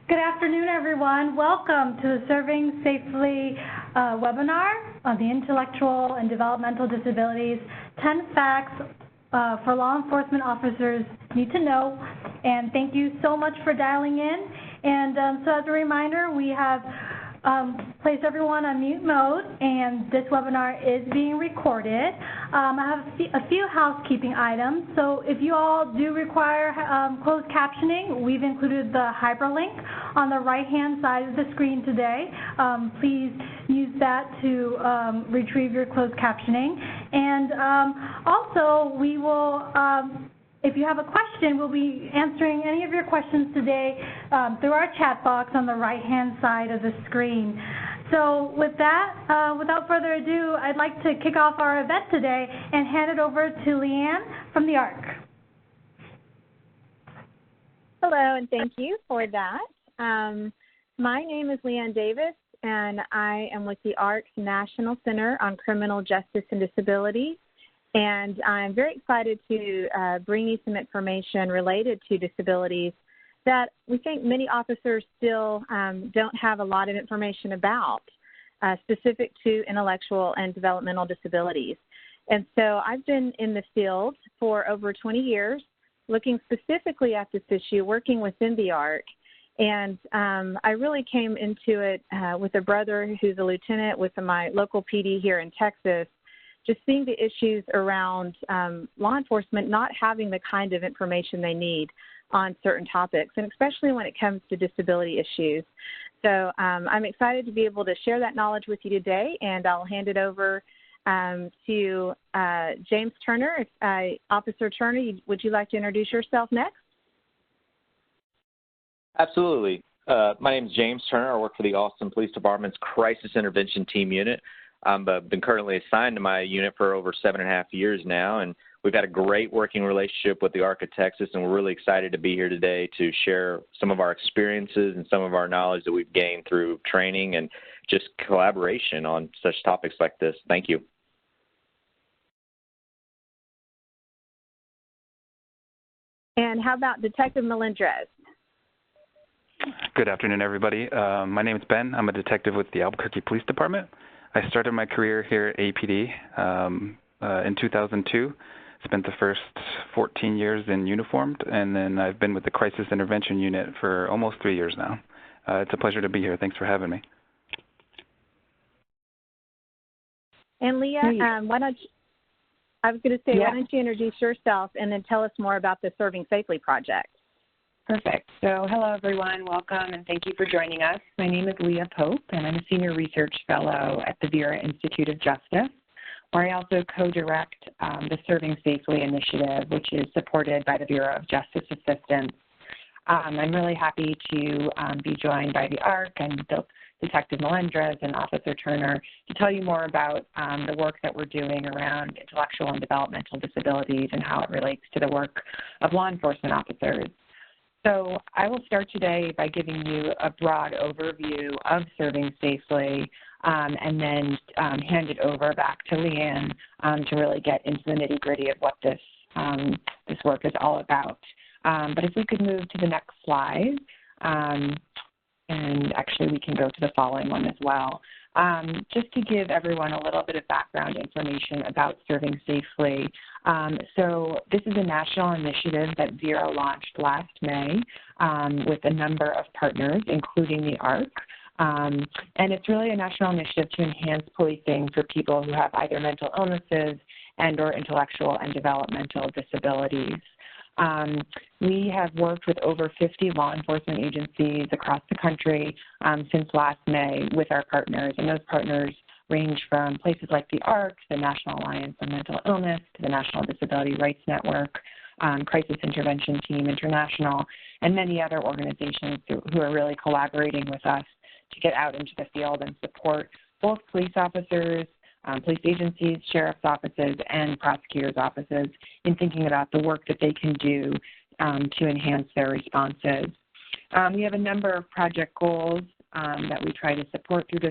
Good afternoon, everyone. Welcome to the Serving Safely webinar on the intellectual and developmental disabilities, 10 facts for law enforcement officers need to know. And thank you so much for dialing in. And so as a reminder, we have placed everyone on mute mode, and this webinar is being recorded. I have a few housekeeping items. So if you all do require closed captioning, we've included the hyperlink on the right-hand side of the screen today. Please use that to retrieve your closed captioning. And also, we will if you have a question, we'll be answering any of your questions today through our chat box on the right-hand side of the screen. So with that, without further ado, I'd like to kick off our event today and hand it over to Leanne from the ARC. Hello, and thank you for that. My name is Leanne Davis, and I am with the ARC's National Center on Criminal Justice and Disability. And I'm very excited to bring you some information related to disabilities that we think many officers still don't have a lot of information about, specific to intellectual and developmental disabilities. And so I've been in the field for over 20 years, looking specifically at this issue, working within the ARC. And I really came into it with a brother who's a lieutenant with my local PD here in Texas, just seeing the issues around law enforcement not having the kind of information they need on certain topics, and especially when it comes to disability issues. So I'm excited to be able to share that knowledge with you today, and I'll hand it over to James Turner. Officer Turner, would you like to introduce yourself next? Absolutely. My name is James Turner. I work for the Austin Police Department's Crisis Intervention Team Unit. I've been currently assigned to my unit for over 7.5 years now, and we've had a great working relationship with the ARC of Texas, and we're really excited to be here today to share some of our experiences and some of our knowledge that we've gained through training and just collaboration on such topics like this. Thank you. And how about Detective Melendrez? Good afternoon, everybody. My name is Ben. I'm a detective with the Albuquerque Police Department. I started my career here at APD in 2002, spent the first 14 years in uniformed, and then I've been with the Crisis Intervention Unit for almost 3 years now. It's a pleasure to be here. Thanks for having me. And Leah, why don't you introduce yourself and then tell us more about the Serving Safely project? Perfect. So hello, everyone. Welcome, and thank you for joining us. My name is Leah Pope, and I'm a Senior Research Fellow at the Vera Institute of Justice, where I also co-direct the Serving Safely initiative, which is supported by the Bureau of Justice Assistance. I'm really happy to be joined by the ARC and Detective Melendrez and Officer Turner to tell you more about the work that we're doing around intellectual and developmental disabilities and how it relates to the work of law enforcement officers. So I will start today by giving you a broad overview of Serving Safely and then hand it over back to Leanne to really get into the nitty-gritty of what this work is all about. But if we could move to the next slide, and actually we can go to the following one as well. Just to give everyone a little bit of background information about Serving Safely. So this is a national initiative that Vera launched last May with a number of partners, including the ARC. And it's really a national initiative to enhance policing for people who have either mental illnesses and or intellectual and developmental disabilities. We have worked with over 50 law enforcement agencies across the country since last May with our partners, and those partners range from places like the ARC, the National Alliance on Mental Illness, to the National Disability Rights Network, Crisis Intervention Team International, and many other organizations who are really collaborating with us to get out into the field and support both police officers, police agencies, sheriff's offices, and prosecutors' offices in thinking about the work that they can do to enhance their responses. We have a number of project goals that we try to support through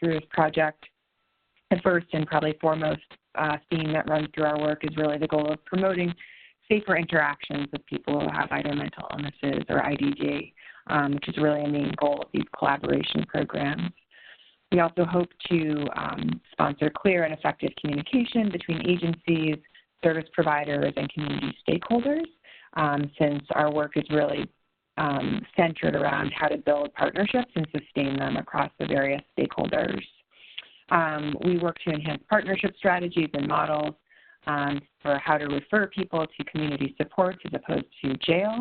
this project. The first and probably foremost theme that runs through our work is really the goal of promoting safer interactions with people who have either mental illnesses or IDD. which is really a main goal of these collaboration programs. We also hope to sponsor clear and effective communication between agencies, service providers, and community stakeholders, since our work is really centered around how to build partnerships and sustain them across the various stakeholders. We work to enhance partnership strategies and models for how to refer people to community supports as opposed to jail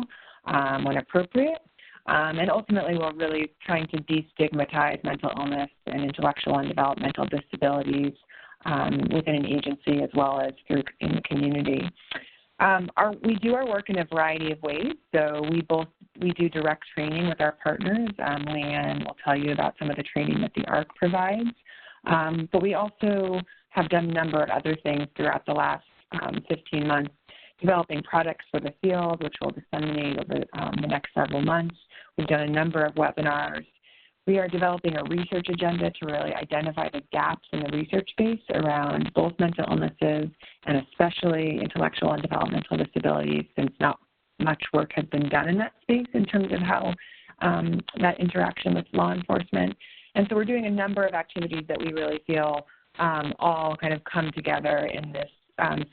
when appropriate. And ultimately, we're really trying to destigmatize mental illness and intellectual and developmental disabilities within an agency as well as in the community. We do our work in a variety of ways. So we do direct training with our partners. Leanne will tell you about some of the training that the ARC provides. But we also have done a number of other things throughout the last 15 months, developing products for the field, which we'll disseminate over the next several months. We've done a number of webinars. We are developing a research agenda to really identify the gaps in the research space around both mental illnesses and especially intellectual and developmental disabilities, since not much work has been done in that space in terms of how that interaction with law enforcement. And so we're doing a number of activities that we really feel all kind of come together in this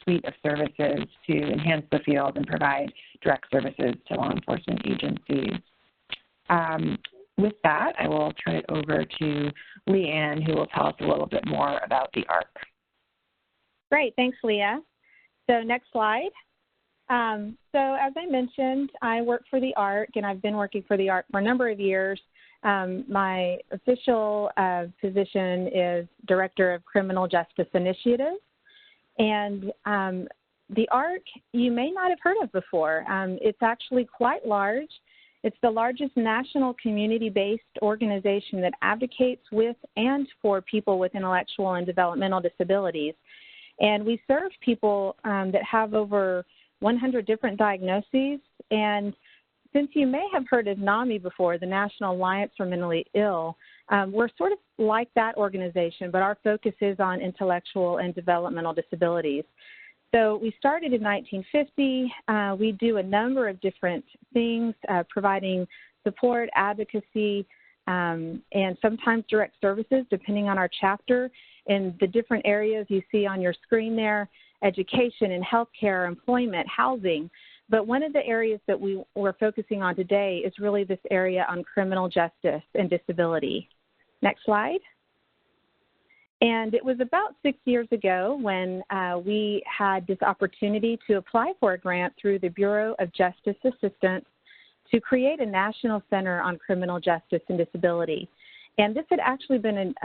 suite of services to enhance the field and provide direct services to law enforcement agencies. With that, I will turn it over to Leanne, who will tell us a little bit more about the ARC. Great, thanks, Leah. So next slide. So as I mentioned, I work for the ARC, and I've been working for the ARC for a number of years. My official position is Director of Criminal Justice Initiatives. And the ARC, you may not have heard of before. It's actually quite large. It's the largest national community-based organization that advocates with and for people with intellectual and developmental disabilities. And we serve people that have over 100 different diagnoses. And since you may have heard of NAMI before, the National Alliance for Mentally Ill, we're sort of like that organization, but our focus is on intellectual and developmental disabilities. So we started in 1950. We do a number of different things, providing support, advocacy, and sometimes direct services, depending on our chapter. In the different areas you see on your screen there, education and healthcare, employment, housing. But one of the areas that we're focusing on today is really this area on criminal justice and disability. Next slide. And it was about 6 years ago when we had this opportunity to apply for a grant through the Bureau of Justice Assistance to create a national center on criminal justice and disability. And this had actually been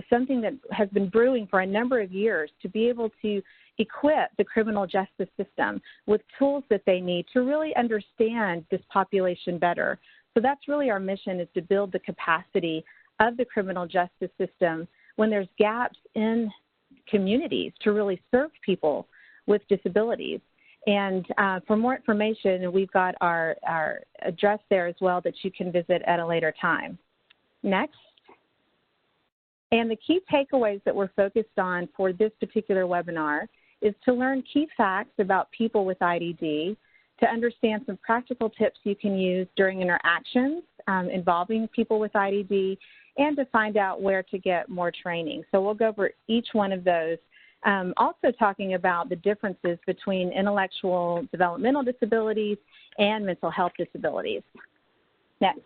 something that has been brewing for a number of years to be able to equip the criminal justice system with tools that they need to really understand this population better. So that's really our mission, is to build the capacity of the criminal justice system when there's gaps in communities to really serve people with disabilities. And for more information, we've got our address there as well that you can visit at a later time. Next. And the key takeaways that we're focused on for this particular webinar is to learn key facts about people with IDD, to understand some practical tips you can use during interactions involving people with IDD, and to find out where to get more training. So we'll go over each one of those. Also talking about the differences between intellectual developmental disabilities and mental health disabilities. Next.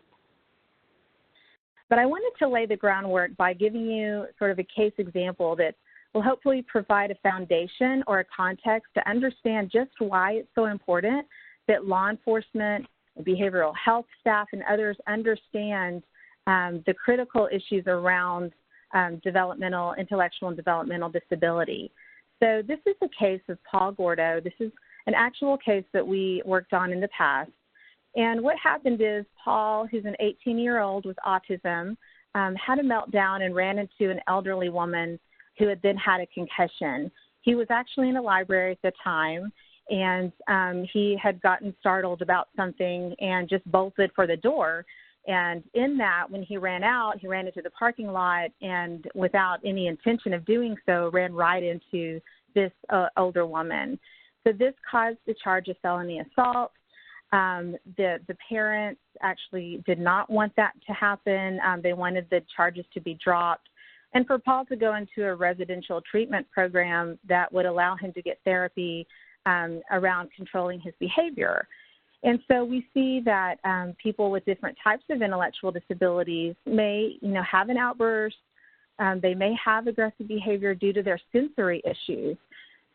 But I wanted to lay the groundwork by giving you sort of a case example that will hopefully provide a foundation or a context to understand just why it's so important that law enforcement, behavioral health staff, and others understand the critical issues around intellectual and developmental disability. So this is a case of Paul Gordo. This is an actual case that we worked on in the past. And what happened is Paul, who's an 18-year-old with autism, had a meltdown and ran into an elderly woman who had then had a concussion. He was actually in a library at the time, and he had gotten startled about something and just bolted for the door. And in that, when he ran out, he ran into the parking lot and without any intention of doing so, ran right into this older woman. So this caused the charge of felony assault. The parents actually did not want that to happen. They wanted the charges to be dropped, and for Paul to go into a residential treatment program that would allow him to get therapy around controlling his behavior. And so we see that people with different types of intellectual disabilities may, have an outburst. They may have aggressive behavior due to their sensory issues.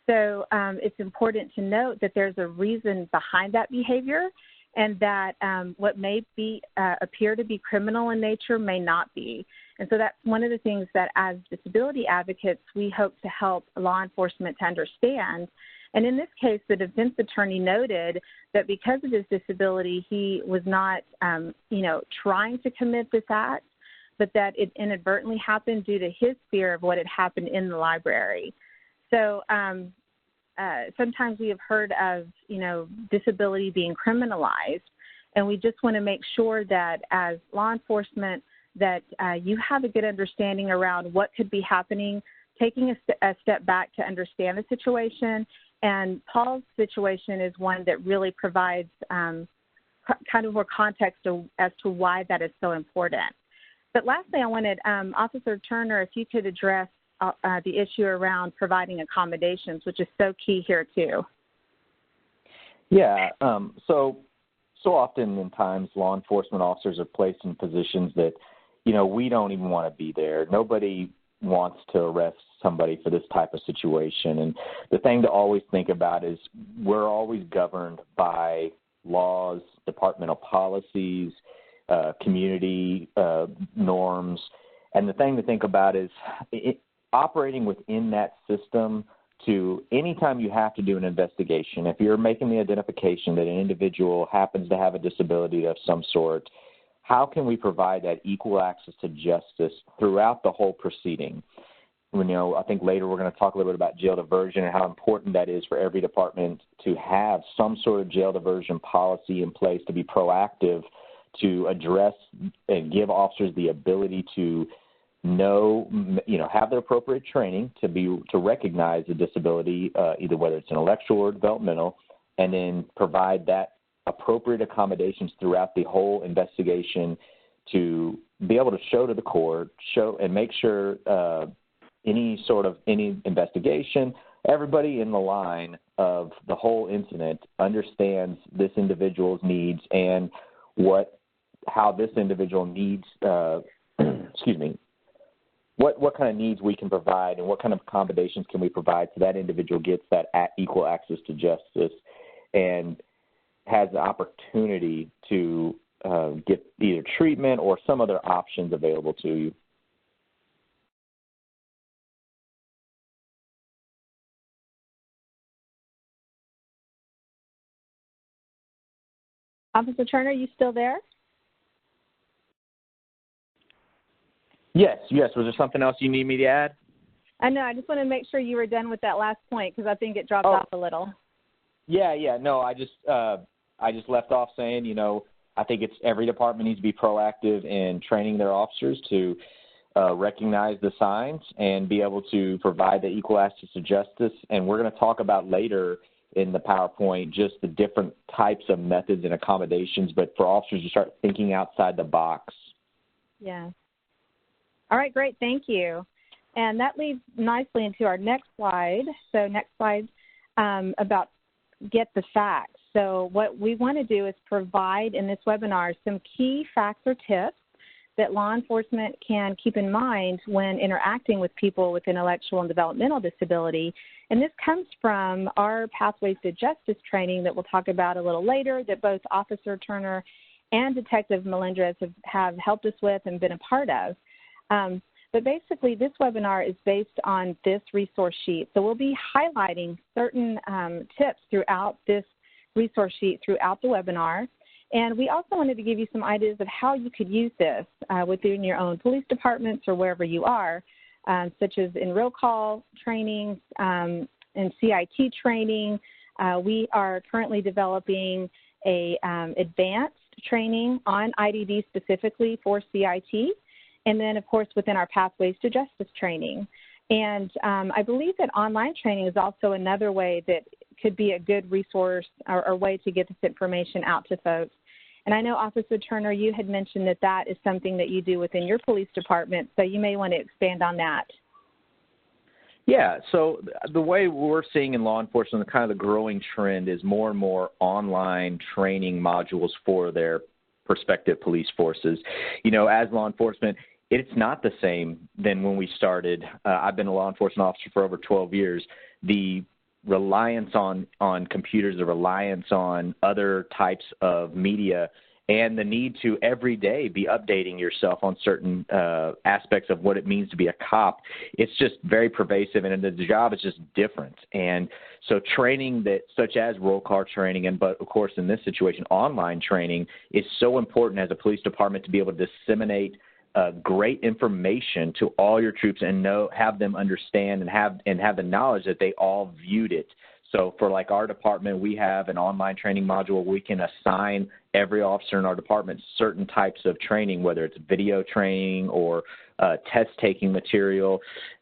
So it's important to note that there's a reason behind that behavior, and that what may appear to be criminal in nature may not be. And so that's one of the things that as disability advocates, we hope to help law enforcement to understand. And in this case, the defense attorney noted that because of his disability, he was not, trying to commit this act, but that it inadvertently happened due to his fear of what had happened in the library. So sometimes we have heard of, disability being criminalized, and we just want to make sure that as law enforcement that you have a good understanding around what could be happening, taking a step back to understand the situation. And Paul's situation is one that really provides kind of more context as to why that is so important. But lastly, I wanted Officer Turner, if you could address the issue around providing accommodations, which is so key here too. Yeah, so often in times law enforcement officers are placed in positions that, we don't even want to be there. Nobody wants to arrest somebody for this type of situation. And the thing to always think about is we're always governed by laws, departmental policies, community norms. And the thing to think about is operating within that system to anytime you have to do an investigation, if you're making the identification that an individual happens to have a disability of some sort, how can we provide that equal access to justice throughout the whole proceeding? I think later we're going to talk a little bit about jail diversion and how important that is for every department to have some sort of jail diversion policy in place to be proactive to address and give officers the ability to know, have the appropriate training to recognize the disability, either whether it's intellectual or developmental, and then provide that appropriate accommodations throughout the whole investigation to be able to show to the court, and make sure any investigation, everybody in the line of the whole incident understands this individual's needs and how this individual needs, what kind of needs we can provide and what kind of accommodations can we provide so that individual gets that equal access to justice and has the opportunity to get either treatment or some other options available to you. Officer Turner, are you still there? Yes. Was there something else you need me to add? I know. I just want to make sure you were done with that last point because I think it dropped off a little. Yeah. No, I just left off saying, I think it's every department needs to be proactive in training their officers to recognize the signs and be able to provide the equal access to justice. And we're going to talk about later in the PowerPoint just the different types of methods and accommodations, but for officers to start thinking outside the box. Yeah. All right, great. Thank you. And that leads nicely into our next slide. So next slide about get the facts. So what we want to do is provide in this webinar some key facts or tips that law enforcement can keep in mind when interacting with people with intellectual and developmental disability. And this comes from our Pathways to Justice training that we'll talk about a little later that both Officer Turner and Detective Melendrez have helped us with and been a part of. But basically, this webinar is based on this resource sheet. So we'll be highlighting certain tips throughout this resource sheet throughout the webinar. And we also wanted to give you some ideas of how you could use this within your own police departments or wherever you are, such as in roll call trainings and CIT training. We are currently developing a advanced training on IDD specifically for CIT. And then, of course, within our Pathways to Justice training. And I believe that online training is also another way that could be a good resource or way to get this information out to folks. And I know, Officer Turner, you had mentioned that that is something that you do within your police department, so you may want to expand on that. Yeah, so the way we're seeing in law enforcement, kind of the growing trend is more and more online training modules for their prospective police forces. You know, as law enforcement, it's not the same than when we started. I've been a law enforcement officer for over 12 years. The reliance on computers, the reliance on other types of media, and the need to every day be updating yourself on certain aspects of what it means to be a cop, it's just very pervasive, and the job is just different. And so training that, such as roll call training, and but of course in this situation, online training, is so important as a police department to be able to disseminate great information to all your troops and have them understand and have the knowledge that they all viewed it. So for like our department, we have an online training module where we can assign every officer in our department certain types of training, whether it's video training or test-taking material,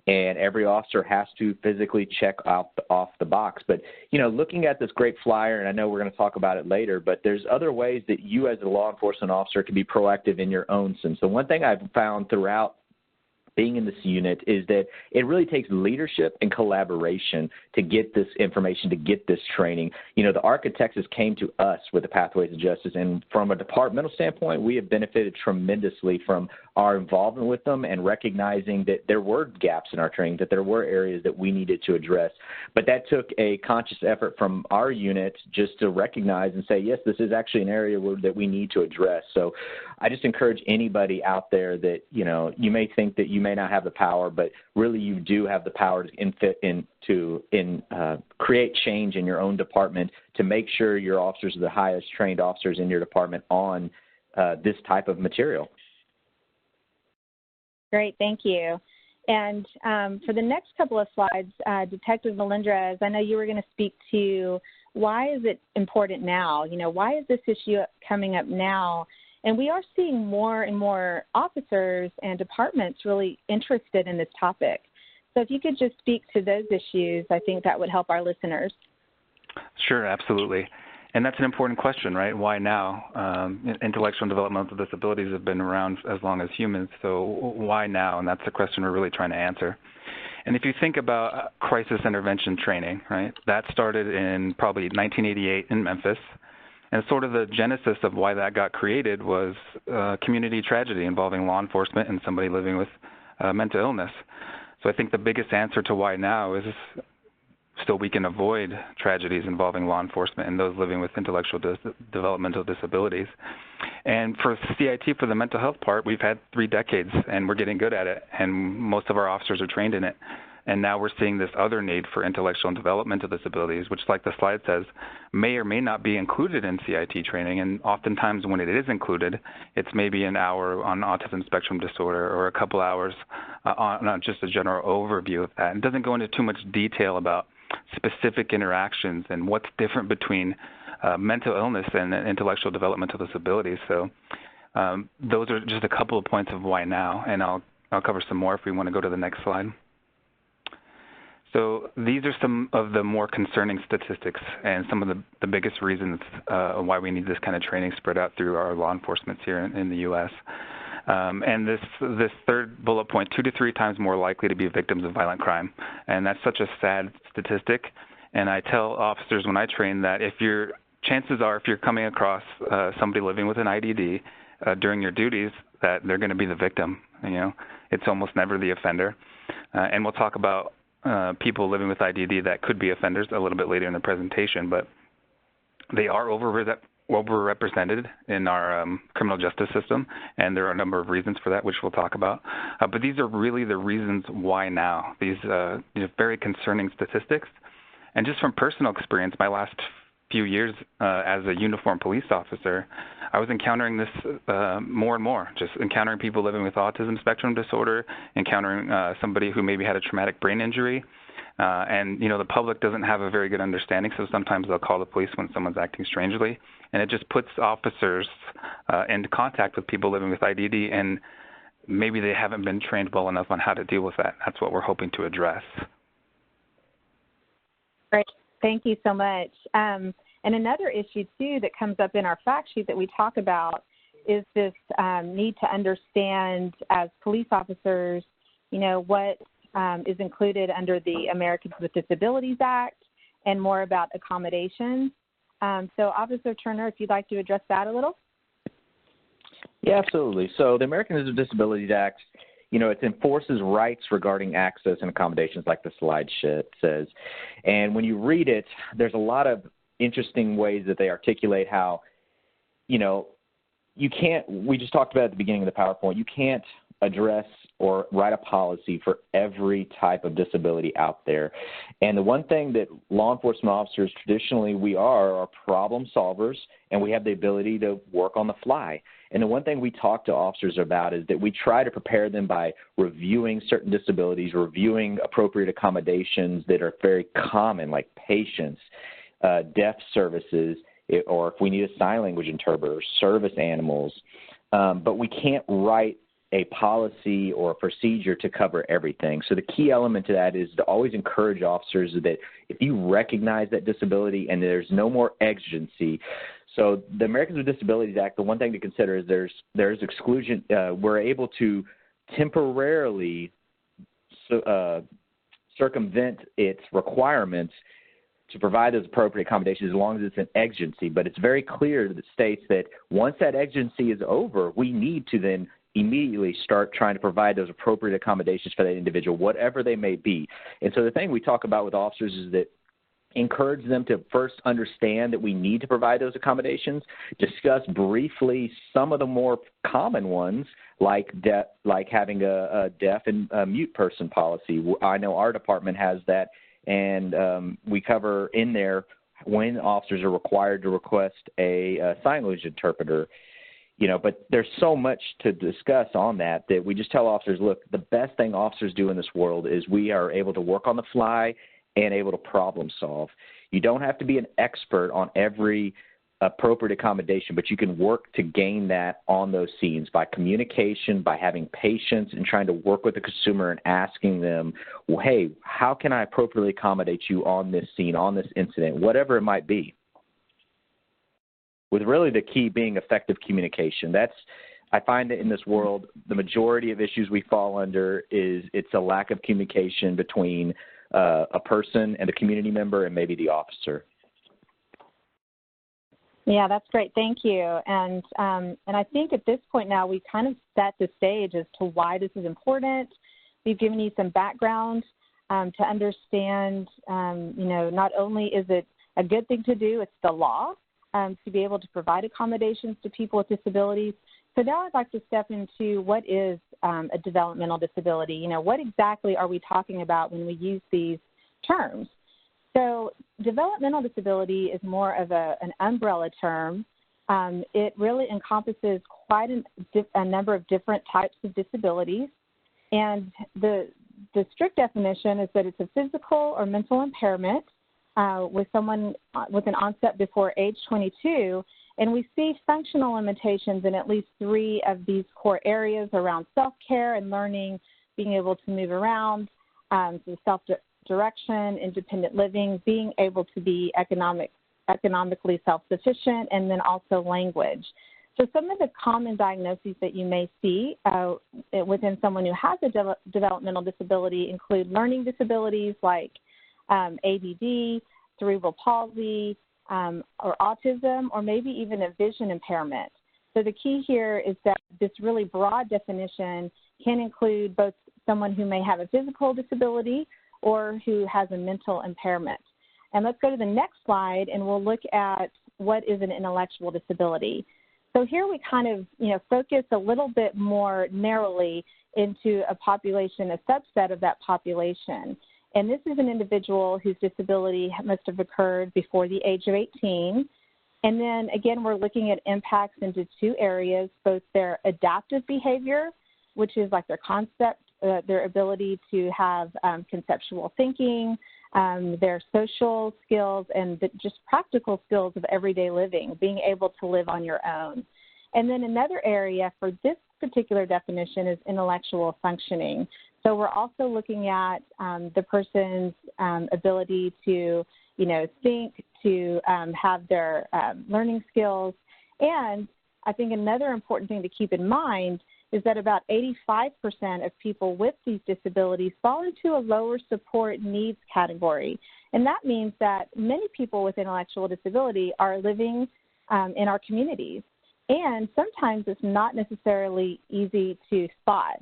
and every officer has to physically check off the box. But, you know, looking at this great flyer, and I know we're going to talk about it later, but there's other ways that you as a law enforcement officer can be proactive in your own sense. So one thing I've found throughout being in this unit is that it really takes leadership and collaboration to get this information, to get this training. You know, the architects came to us with the Pathways to Justice, and from a departmental standpoint, we have benefited tremendously from our involvement with them and recognizing that there were gaps in our training, that there were areas that we needed to address. But that took a conscious effort from our unit just to recognize and say, yes, this is actually an area that we need to address. So I just encourage anybody out there that, you know, you may think that you may not have the power, but really you do have the power to create change in your own department to make sure your officers are the highest trained officers in your department on this type of material. Great, thank you. And for the next couple of slides, Detective Melendrez, I know you were going to speak to why is it important now? You know, why is this issue coming up now? And we are seeing more and more officers and departments really interested in this topic. So if you could just speak to those issues, I think that would help our listeners. Sure, absolutely. And that's an important question, right? Why now? Intellectual and developmental disabilities have been around as long as humans, so why now? And that's the question we're really trying to answer. And if you think about crisis intervention training, right, that started in probably 1988 in Memphis. And sort of the genesis of why that got created was community tragedy involving law enforcement and somebody living with mental illness. So I think the biggest answer to why now is so we can avoid tragedies involving law enforcement and those living with intellectual developmental disabilities. And for CIT, for the mental health part, we've had 3 decades, and we're getting good at it, and most of our officers are trained in it. And now we're seeing this other need for intellectual and developmental disabilities, which, like the slide says, may or may not be included in CIT training. And oftentimes when it is included, it's maybe an hour on autism spectrum disorder or a couple hours on just a general overview of that. It doesn't go into too much detail about specific interactions and what's different between mental illness and intellectual developmental disabilities. So those are just a couple of points of why now, and I'll cover some more if we want to go to the next slide. So these are some of the more concerning statistics and some of the biggest reasons why we need this kind of training spread out through our law enforcement here in the U.S. And this third bullet point, 2 to 3 times more likely to be victims of violent crime. And that's such a sad statistic. And I tell officers when I train that chances are if you're coming across somebody living with an IDD during your duties, that they're going to be the victim. You know, it's almost never the offender. And we'll talk about people living with IDD that could be offenders a little bit later in the presentation, but they are overrepresented in our criminal justice system, and there are a number of reasons for that, which we'll talk about. But these are really the reasons why now. These very concerning statistics. And just from personal experience, my last few years as a uniformed police officer, I was encountering this more and more, just encountering people living with autism spectrum disorder, encountering somebody who maybe had a traumatic brain injury. And, you know, the public doesn't have a very good understanding, so sometimes they'll call the police when someone's acting strangely. And it just puts officers into contact with people living with IDD, and maybe they haven't been trained well enough on how to deal with that. That's what we're hoping to address. Great. Thank you so much. And another issue, too, that comes up in our fact sheet that we talk about is this need to understand as police officers, what is included under the Americans with Disabilities Act and more about accommodations. So, Officer Turner, if you'd like to address that a little. Yeah, absolutely. So the Americans with Disabilities Act, it enforces rights regarding access and accommodations like the slide says. And when you read it, there's a lot of interesting ways that they articulate how, you can't, we just talked about at the beginning of the PowerPoint, you can't address or write a policy for every type of disability out there. And the one thing that law enforcement officers traditionally we are problem solvers, and we have the ability to work on the fly. And the one thing we talk to officers about is that we try to prepare them by reviewing certain disabilities, reviewing appropriate accommodations that are very common, like patients, deaf services, or if we need a sign language interpreter, service animals. But we can't write a policy or a procedure to cover everything. So the key element to that is to always encourage officers that if you recognize that disability and there's no more exigency. So the Americans with Disabilities Act, the one thing to consider is there's exclusion. We're able to temporarily circumvent its requirements to provide those appropriate accommodations as long as it's an exigency. But it's very clear that states that once that exigency is over, we need to then immediately start trying to provide those appropriate accommodations for that individual, whatever they may be. And so the thing we talk about with officers is that encourage them to first understand that we need to provide those accommodations, discuss briefly some of the more common ones like having a deaf and a mute person policy. I know our department has that, and we cover in there when officers are required to request a sign language interpreter. But there's so much to discuss on that we just tell officers, look, the best thing officers do in this world is we are able to work on the fly and able to problem solve. You don't have to be an expert on every appropriate accommodation, but you can work to gain that on those scenes by communication, by having patience and trying to work with the consumer and asking them, well, hey, how can I appropriately accommodate you on this scene, on this incident, whatever it might be. With really the key being effective communication. I find that in this world, the majority of issues we fall under is it's a lack of communication between a person and a community member and maybe the officer. Yeah, that's great. Thank you. And I think at this point now we kind of set the stage as to why this is important. We've given you some background to understand, not only is it a good thing to do, it's the law. To be able to provide accommodations to people with disabilities. So now I'd like to step into what is a developmental disability. What exactly are we talking about when we use these terms? So developmental disability is more of an umbrella term. It really encompasses quite a number of different types of disabilities. And the strict definition is that it's a physical or mental impairment with someone with an onset before age 22, and we see functional limitations in at least 3 of these core areas around self-care and learning, being able to move around, so self-direction, independent living, being able to be economically self-sufficient, and then also language. So some of the common diagnoses that you may see within someone who has a developmental disability include learning disabilities like ADD, cerebral palsy, or autism, or maybe even a vision impairment. So the key here is that this really broad definition can include both someone who may have a physical disability or who has a mental impairment. And let's go to the next slide, and we'll look at what is an intellectual disability. So here we kind of, focus a little bit more narrowly into a population, a subset of that population. And this is an individual whose disability must have occurred before the age of 18. And then, again, we're looking at impacts into 2 areas, both their adaptive behavior, which is like their concept, their ability to have conceptual thinking, their social skills, and just practical skills of everyday living, being able to live on your own. And then another area for this particular definition is intellectual functioning. So we're also looking at the person's ability to, think, to have their learning skills. And I think another important thing to keep in mind is that about 85% of people with these disabilities fall into a lower support needs category. And that means that many people with intellectual disability are living in our communities. And sometimes it's not necessarily easy to spot.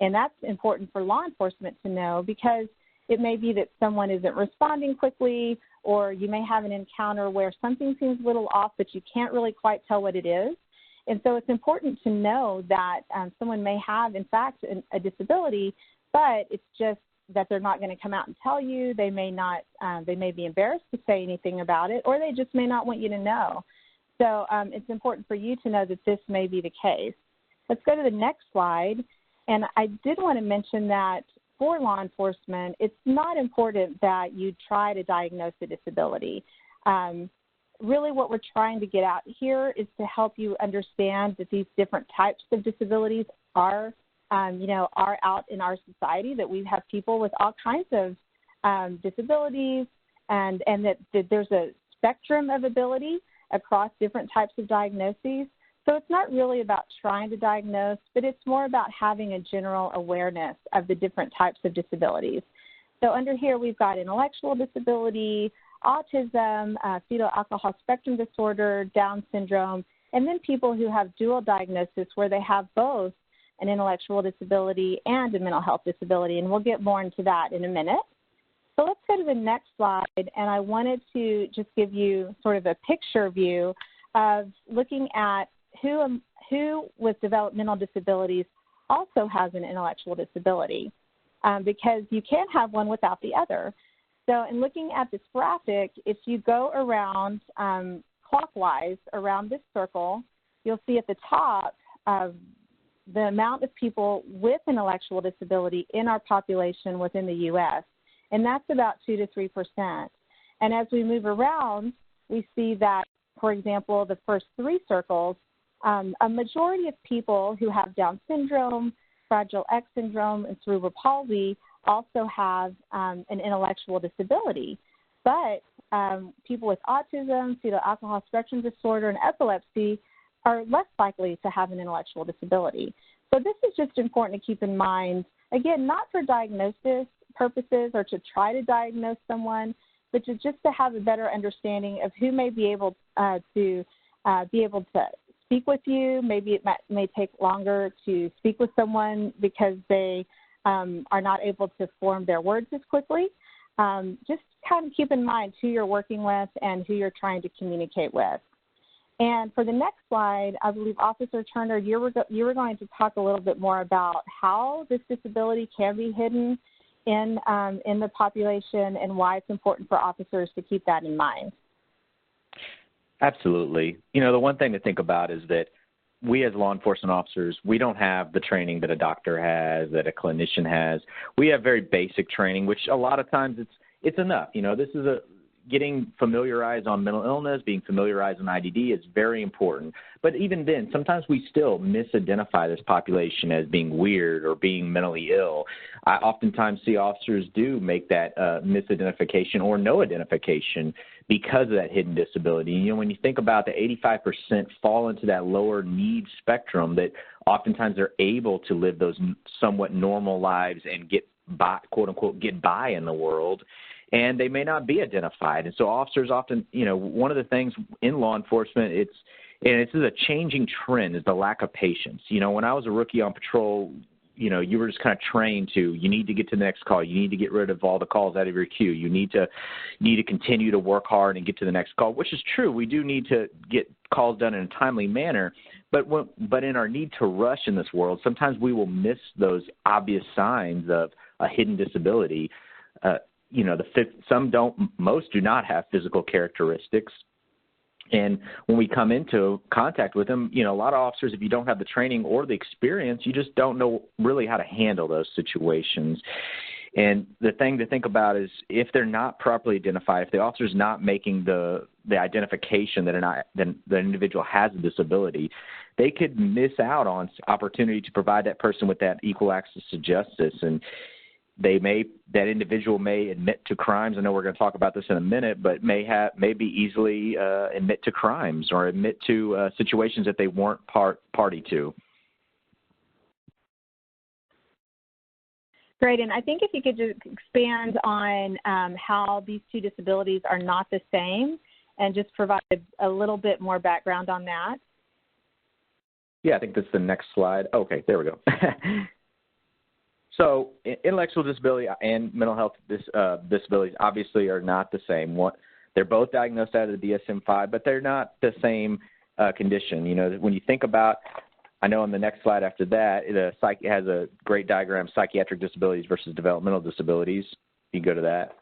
And that's important for law enforcement to know, because it may be that someone isn't responding quickly, or you may have an encounter where something seems a little off, but you can't really quite tell what it is. And so it's important to know that someone may have, in fact, a disability, but it's just that they're not going to come out and tell you. They may not, they may be embarrassed to say anything about it, or they just may not want you to know. So it's important for you to know that this may be the case. Let's go to the next slide. And I did want to mention that for law enforcement, it's not important that you try to diagnose a disability. Really what we're trying to get out here is to help you understand that these different types of disabilities are, are out in our society, that we have people with all kinds of disabilities, and that there's a spectrum of ability across different types of diagnoses. So it's not really about trying to diagnose, but it's more about having a general awareness of the different types of disabilities. So under here we've got intellectual disability, autism, fetal alcohol spectrum disorder, Down syndrome, and then people who have dual diagnosis where they have both an intellectual disability and a mental health disability, and we'll get more into that in a minute. So let's go to the next slide, and I wanted to just give you sort of a picture view of looking at who with developmental disabilities also has an intellectual disability, because you can't have one without the other. So in looking at this graphic, if you go around clockwise around this circle, you'll see at the top the amount of people with intellectual disability in our population within the U.S., and that's about 2 to 3%. And as we move around, we see that, for example, the first three circles, a majority of people who have Down syndrome, Fragile X syndrome, and cerebral palsy also have an intellectual disability. But people with autism, fetal alcohol spectrum disorder, and epilepsy are less likely to have an intellectual disability. So this is just important to keep in mind, again, not for diagnosis purposes or to try to diagnose someone, but just to have a better understanding of who may be able to speak with you. Maybe it may take longer to speak with someone because they are not able to form their words as quickly. Just kind of keep in mind who you're working with and who you're trying to communicate with. And for the next slide, I believe Officer Turner, you were going to talk a little bit more about how this disability can be hidden in the population and why it's important for officers to keep that in mind. Absolutely. You know, the one thing to think about is that we as law enforcement officers, we don't have the training that a doctor has, that a clinician has. We have very basic training, which a lot of times it's enough. You know, this is getting familiarized on mental illness, being familiarized on IDD is very important. But even then, sometimes we still misidentify this population as being weird or being mentally ill. I oftentimes see officers do make that misidentification or no identification because of that hidden disability. You know, when you think about the 85% fall into that lower need spectrum, that oftentimes they're able to live those somewhat normal lives and get by, quote unquote, get by in the world, and they may not be identified. And so officers often, you know, one of the things in law enforcement, and this is a changing trend, is the lack of patience. You know, when I was a rookie on patrol, you know, you were just kind of trained to, you need to get to the next call. You need to get rid of all the calls out of your queue. You need to continue to work hard and get to the next call, which is true. We do need to get calls done in a timely manner. But in our need to rush in this world, sometimes we will miss those obvious signs of a hidden disability. You know, most do not have physical characteristics. And when we come into contact with them, you know, a lot of officers, if you don't have the training or the experience, you just don't know really how to handle those situations. And the thing to think about is if they're not properly identified, if the officer's not making the identification that the individual has a disability, they could miss out on opportunity to provide that person with that equal access to justice. And that individual may admit to crimes. I know we're going to talk about this in a minute, but may be easily admit to crimes or admit to situations that they weren't party to. Great, and I think if you could just expand on how these two disabilities are not the same and just provide a little bit more background on that. Yeah, I think that's the next slide. Okay, there we go. So intellectual disability and mental health disabilities obviously are not the same. They're both diagnosed out of the DSM-5, but they're not the same condition. You know, when you think about, I know on the next slide after that, it has a great diagram, psychiatric disabilities versus developmental disabilities. You can go to that.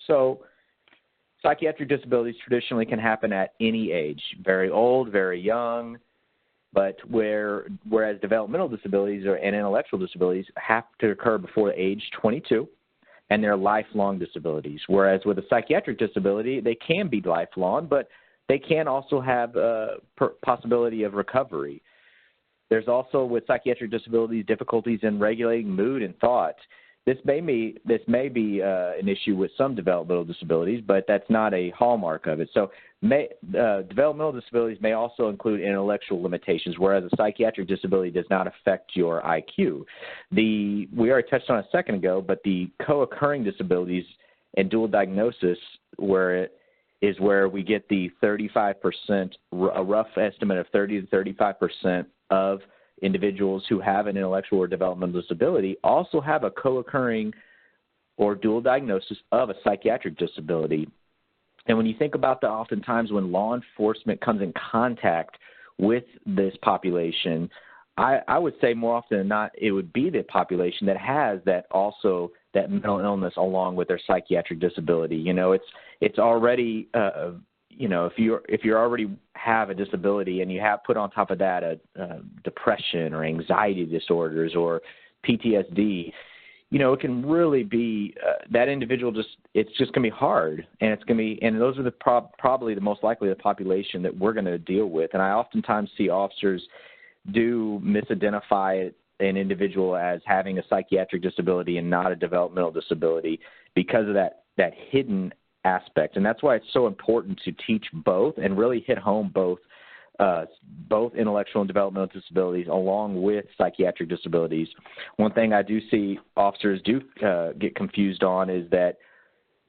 So psychiatric disabilities traditionally can happen at any age, very old, very young, but whereas developmental disabilities and intellectual disabilities have to occur before age 22, and they're lifelong disabilities. Whereas with a psychiatric disability, they can be lifelong, but they can also have a possibility of recovery. There's also, with psychiatric disabilities, difficulties in regulating mood and thought. This may be an issue with some developmental disabilities, but that's not a hallmark of it. So developmental disabilities may also include intellectual limitations, whereas a psychiatric disability does not affect your IQ. We already touched on it a second ago, but the co-occurring disabilities and dual diagnosis, where we get the 35%, a rough estimate of 30 to 35% of individuals who have an intellectual or developmental disability also have a co-occurring or dual diagnosis of a psychiatric disability. And when you think about oftentimes when law enforcement comes in contact with this population, I would say more often than not, it would be the population that has that mental illness along with their psychiatric disability. You know, it's already you know, if you already have a disability and you have put on top of that a depression or anxiety disorders or PTSD, you know, it can really be that individual it's just going to be hard, and those are probably the most likely the population that we're going to deal with. And I oftentimes see officers do misidentify an individual as having a psychiatric disability and not a developmental disability because of that hidden aspect. And that's why it's so important to teach both and really hit home both intellectual and developmental disabilities along with psychiatric disabilities. One thing I do see officers do get confused on is that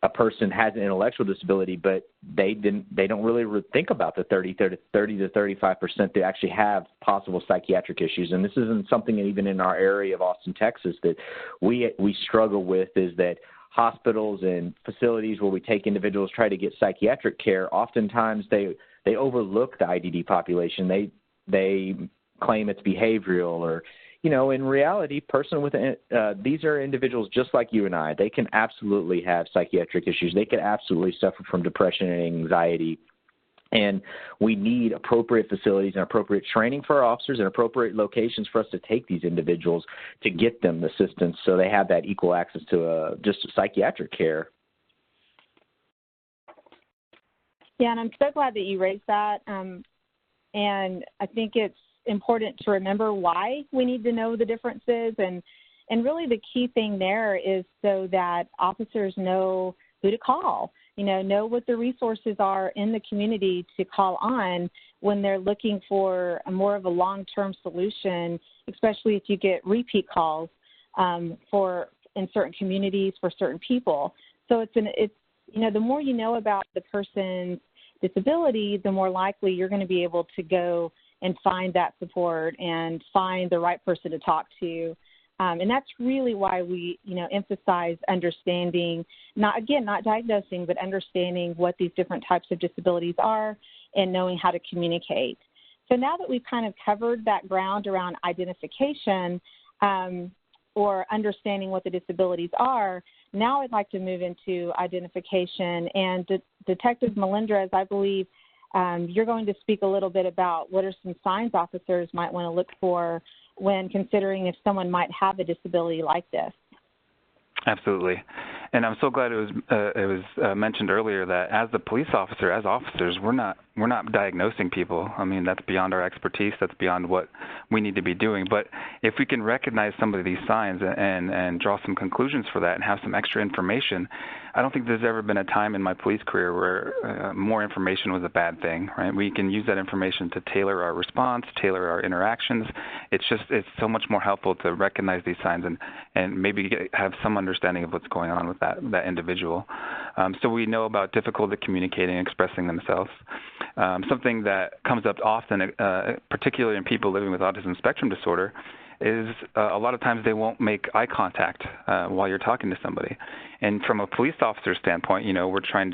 a person has an intellectual disability, but they don't really think about the 30 to 35% that actually have possible psychiatric issues. And this isn't something even in our area of Austin, Texas, that we struggle with, is that hospitals and facilities where we take individuals try to get psychiatric care, oftentimes they overlook the IDD population. They claim it's behavioral, or, you know, in reality, these are individuals just like you and I. They can absolutely have psychiatric issues. They can absolutely suffer from depression and anxiety. And we need appropriate facilities and appropriate training for our officers and appropriate locations for us to take these individuals to get them assistance so they have that equal access to just psychiatric care. Yeah, and I'm so glad that you raised that. And I think it's important to remember why we need to know the differences. And really the key thing there is so that officers know who to call, know what the resources are in the community to call on when they're looking for more of a long-term solution, especially if you get repeat calls in certain communities for certain people. So the more you know about the person's disability, the more likely you're going to be able to go and find that support and find the right person to talk to. And that's really why we, emphasize understanding, not diagnosing, but understanding what these different types of disabilities are and knowing how to communicate. So now that we've kind of covered that ground around identification or understanding what the disabilities are, now I'd like to move into identification. And Detective Melendrez, I believe you're going to speak a little bit about what are some signs officers might want to look for when considering if someone might have a disability like this. Absolutely. And I'm so glad it was mentioned earlier that as the police officer, as officers, we're not we're not diagnosing people. I mean, that's beyond our expertise. That's beyond what we need to be doing. But if we can recognize some of these signs and draw some conclusions for that and have some extra information, I don't think there's ever been a time in my police career where more information was a bad thing, right? We can use that information to tailor our response, tailor our interactions. It's so much more helpful to recognize these signs and maybe have some understanding of what's going on with that individual. So we know about difficulty communicating and expressing themselves. Something that comes up often, particularly in people living with autism spectrum disorder, is a lot of times they won't make eye contact while you're talking to somebody. And from a police officer standpoint, we're trained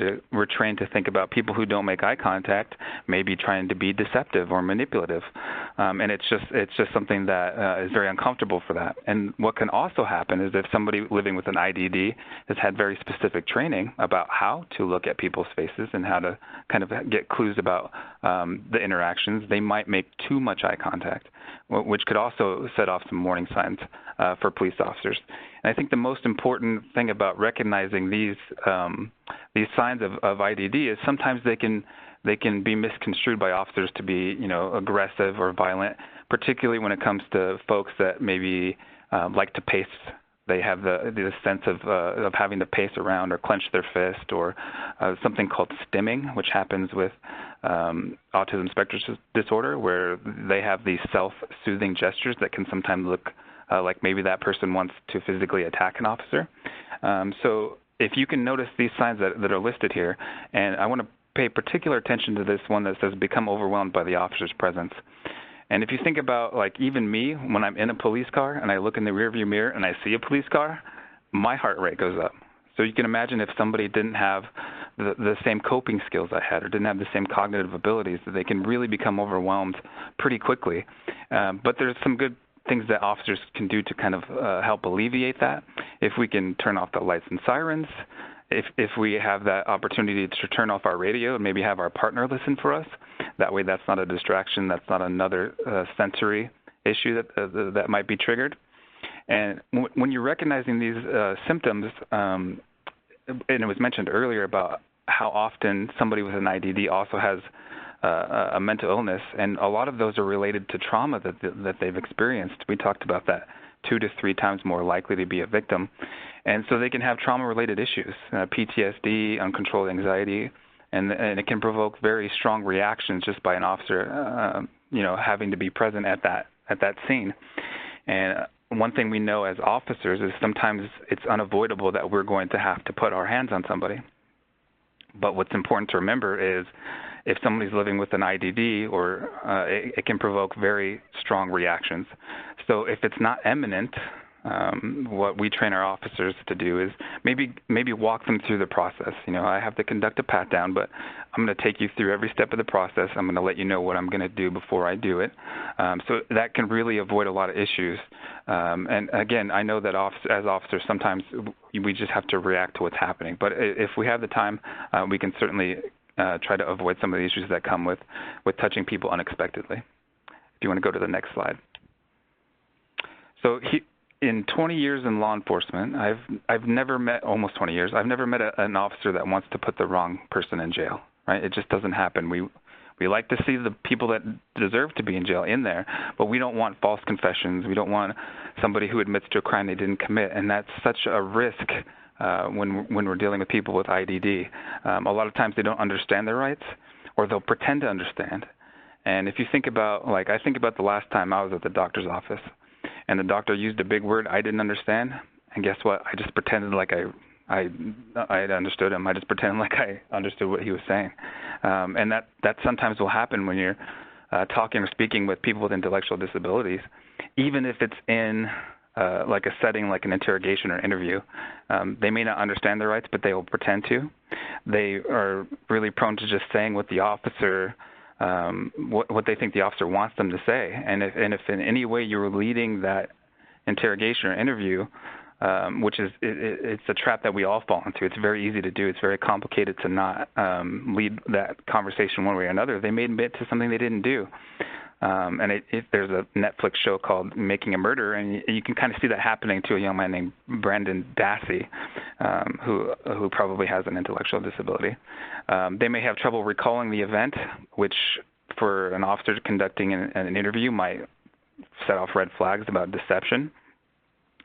to think about people who don't make eye contact maybe trying to be deceptive or manipulative. And it's just something that is very uncomfortable for that. And what can also happen is if somebody living with an IDD has had very specific training about how to look at people's faces and how to kind of get clues about the interactions, they might make too much eye contact, which could also set off some warning signs for police officers. And I think the most important thing about recognizing these signs of IDD is sometimes they can be misconstrued by officers to be aggressive or violent, particularly when it comes to folks that maybe like to pace. They have the sense of having to pace around or clench their fist, or something called stimming, which happens with autism spectrum disorder, where they have these self-soothing gestures that can sometimes look like maybe that person wants to physically attack an officer. So if you can notice these signs that are listed here, and I want to pay particular attention to this one that says become overwhelmed by the officer's presence. And if you think about, like, even me, when I'm in a police car and I look in the rearview mirror and I see a police car, my heart rate goes up. So you can imagine if somebody didn't have the same coping skills I had or didn't have the same cognitive abilities, that they can really become overwhelmed pretty quickly. But there's some good things that officers can do to kind of help alleviate that. If we can turn off the lights and sirens, if we have that opportunity to turn off our radio and maybe have our partner listen for us, that way that's not a distraction, that's not another sensory issue that might be triggered. And when you're recognizing these symptoms, and it was mentioned earlier about how often somebody with an IDD also has a mental illness, and a lot of those are related to trauma that they've experienced. We talked about that 2 to 3 times more likely to be a victim. And so they can have trauma-related issues, PTSD, uncontrolled anxiety, and it can provoke very strong reactions just by an officer, having to be present at that scene. And one thing we know as officers is sometimes it's unavoidable that we're going to have to put our hands on somebody. But what's important to remember is if somebody's living with an IDD, or it can provoke very strong reactions. So if it's not imminent, what we train our officers to do is maybe walk them through the process. I have to conduct a pat down, but I'm going to take you through every step of the process. I'm going to let you know what I'm going to do before I do it. So that can really avoid a lot of issues. And again, I know that as officers, sometimes we just have to react to what's happening. But if we have the time, we can certainly try to avoid some of the issues that come with touching people unexpectedly. If you want to go to the next slide. So in 20 years in law enforcement, I've never met, almost 20 years, I've never met an officer that wants to put the wrong person in jail, right? It just doesn't happen. We like to see the people that deserve to be in jail in there, but we don't want false confessions. We don't want somebody who admits to a crime they didn't commit, and that's such a risk when we're dealing with people with IDD. A lot of times they don't understand their rights, or they'll pretend to understand. And if you think about, I think about the last time I was at the doctor's office, and the doctor used a big word I didn't understand, and guess what? I just pretended like I understood him. I just pretended like I understood what he was saying. And that sometimes will happen when you're talking or speaking with people with intellectual disabilities, even if it's in like a setting like an interrogation or interview. They may not understand their rights, but they will pretend to. They are really prone to just saying what the officer what they think the officer wants them to say. And if in any way you're leading that interrogation or interview, which is it's a trap that we all fall into. It's very easy to do. It's very complicated to not lead that conversation one way or another. They may admit to something they didn't do. And there's a Netflix show called Making a Murder, and you can kind of see that happening to a young man named Brandon Dassey, who probably has an intellectual disability. They may have trouble recalling the event, which for an officer conducting an interview might set off red flags about deception.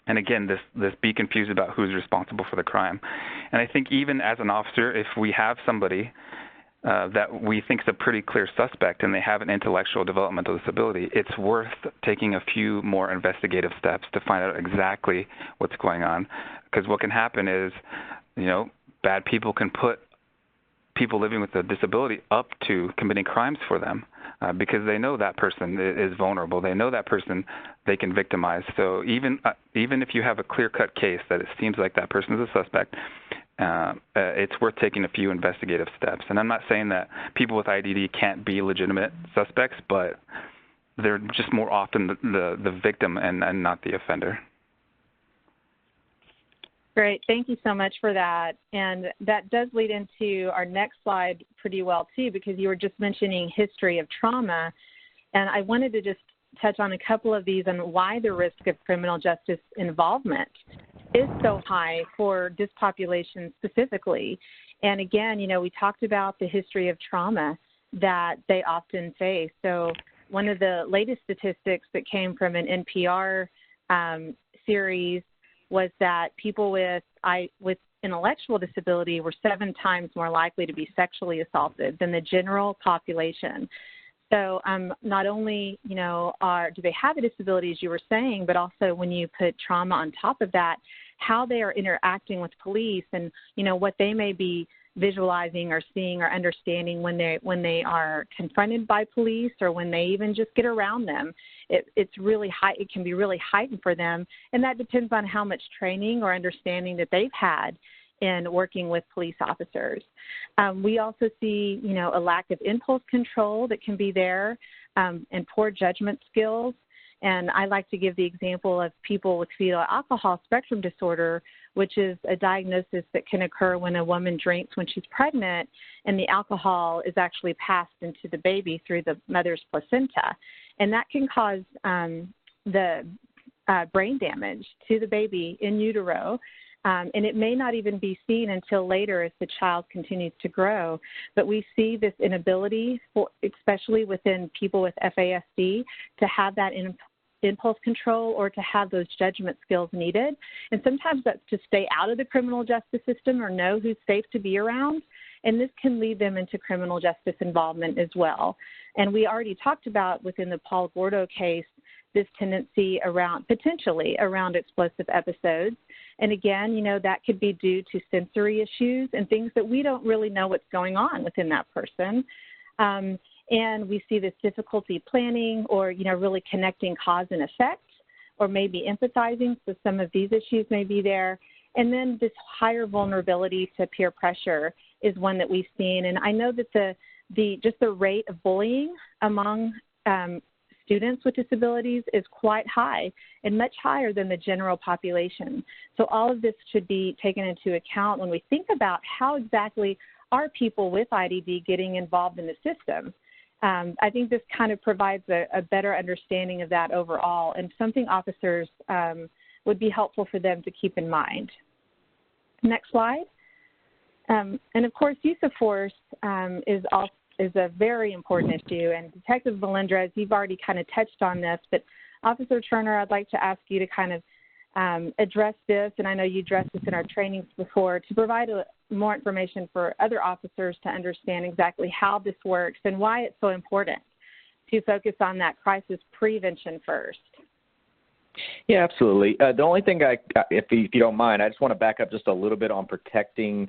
And again, this be confused about who's responsible for the crime. And I think even as an officer, if we have somebody that we think is a pretty clear suspect and they have an intellectual developmental disability, it's worth taking a few more investigative steps to find out exactly what's going on. Because what can happen is, bad people can put people living with a disability up to committing crimes for them because they know that person is vulnerable. They know that person they can victimize. So even if you have a clear-cut case that it seems like that person is a suspect, it's worth taking a few investigative steps. And I'm not saying that people with IDD can't be legitimate suspects, but they're just more often the victim and not the offender. Great. Thank you so much for that. And that does lead into our next slide pretty well, too, because you were just mentioning history of trauma. And I wanted to just touch on a couple of these and why the risk of criminal justice involvement is so high for this population specifically. And again, we talked about the history of trauma that they often face. So one of the latest statistics that came from an NPR series was that people with intellectual disability were 7 times more likely to be sexually assaulted than the general population. So not only, do they have a disability, as you were saying, but also when you put trauma on top of that, how they are interacting with police and, what they may be visualizing or seeing or understanding when they are confronted by police or when they even just get around them. It's really high. It can be really heightened for them, and that depends on how much training or understanding that they've had in working with police officers. We also see, a lack of impulse control that can be there, and poor judgment skills. And I like to give the example of people with fetal alcohol spectrum disorder, which is a diagnosis that can occur when a woman drinks when she's pregnant and the alcohol is actually passed into the baby through the mother's placenta. And that can cause the brain damage to the baby in utero. And it may not even be seen until later as the child continues to grow. But we see this inability, especially within people with FASD, to have that impulse control or to have those judgment skills needed. And sometimes that's to stay out of the criminal justice system or know who's safe to be around. And this can lead them into criminal justice involvement as well. And we already talked about within the Paul Gordo case, this tendency potentially around explosive episodes. And again, that could be due to sensory issues and things that we don't really know what's going on within that person. And we see this difficulty planning or, really connecting cause and effect or maybe empathizing. So some of these issues may be there. And then this higher vulnerability to peer pressure is one that we've seen. And I know that the rate of bullying among students with disabilities is quite high and much higher than the general population. So all of this should be taken into account when we think about how exactly are people with IDD getting involved in the system. I think this kind of provides a better understanding of that overall and something officers would be helpful for them to keep in mind. Next slide. And of course, use of force is a very important issue. And Detective Melendrez, you've already kind of touched on this, but Officer Turner, I'd like to ask you to kind of address this, and I know you addressed this in our trainings before, to provide more information for other officers to understand exactly how this works and why it's so important to focus on that crisis prevention first. Yeah, absolutely. The only thing if you don't mind, I just want to back up just a little bit on protecting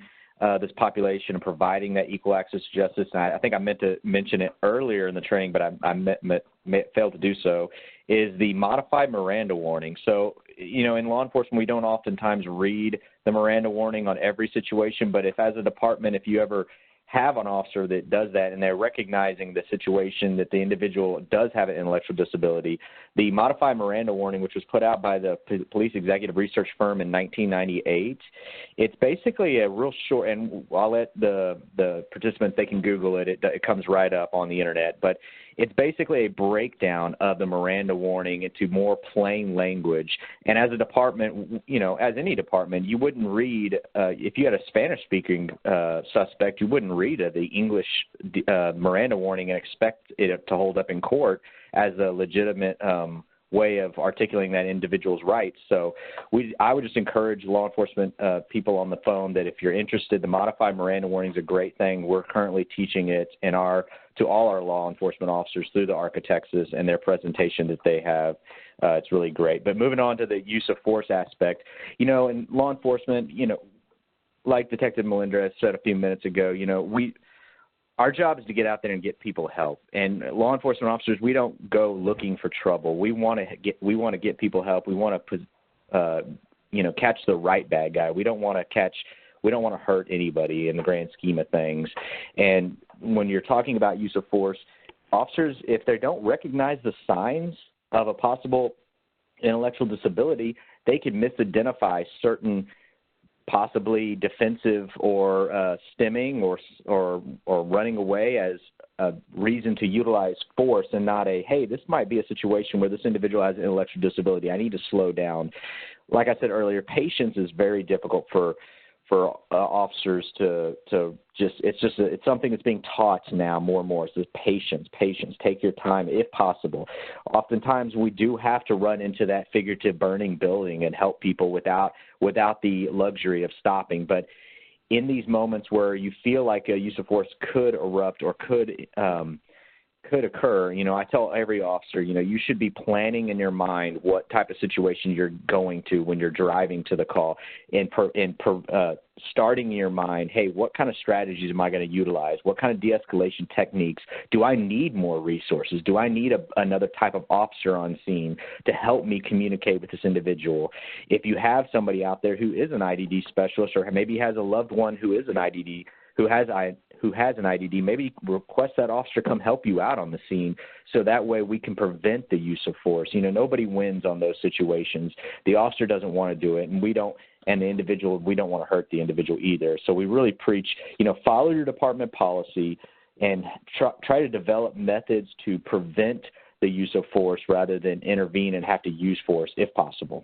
this population and providing that equal access to justice. And I think I meant to mention it earlier in the training, but I failed to do so, is the modified Miranda warning. So, in law enforcement, we don't oftentimes read the Miranda warning on every situation, but if as a department, if you ever have an officer that does that and they're recognizing the situation that the individual does have an intellectual disability, the modified Miranda warning, which was put out by the police executive research firm in 1998, it's basically a real short, and I'll let the participants, they can Google it. It comes right up on the internet, but it's basically a breakdown of the Miranda warning into more plain language. And as a department, as any department, you wouldn't read, if you had a Spanish-speaking suspect, you wouldn't read the English Miranda warning and expect it to hold up in court as a legitimate way of articulating that individual's rights. So I would just encourage law enforcement people on the phone that if you're interested, the modified Miranda warning is a great thing. We're currently teaching it to all our law enforcement officers through the ARC of Texas and their presentation that they have. It's really great. But moving on to the use of force aspect, in law enforcement, like Detective Melendrez said a few minutes ago, our job is to get out there and get people help. And law enforcement officers, we don't go looking for trouble. We want to get people help. We want to, catch the right bad guy. We don't want to hurt anybody in the grand scheme of things. And when you're talking about use of force, officers, if they don't recognize the signs of a possible intellectual disability, they can misidentify certain possibly defensive or stimming or running away as a reason to utilize force, and not hey, this might be a situation where this individual has an intellectual disability. I need to slow down. Like I said earlier, patience is very difficult for officers to just, it's something that's being taught now more and more. So patience, take your time if possible. Oftentimes we do have to run into that figurative burning building and help people without the luxury of stopping. But in these moments where you feel like a use of force could erupt or could occur, I tell every officer, you should be planning in your mind what type of situation you're going to when you're driving to the call, and starting in your mind, hey, what kind of strategies am I going to utilize? What kind of de-escalation techniques? Do I need more resources? Do I need another type of officer on scene to help me communicate with this individual? If you have somebody out there who is an IDD specialist, or maybe has a loved one who is an IDD, who has an IDD, maybe request that officer come help you out on the scene, so that way we can prevent the use of force. Nobody wins on those situations. The officer doesn't want to do it, and we don't want to hurt the individual either. So we really preach, follow your department policy and try to develop methods to prevent the use of force rather than intervene and have to use force if possible.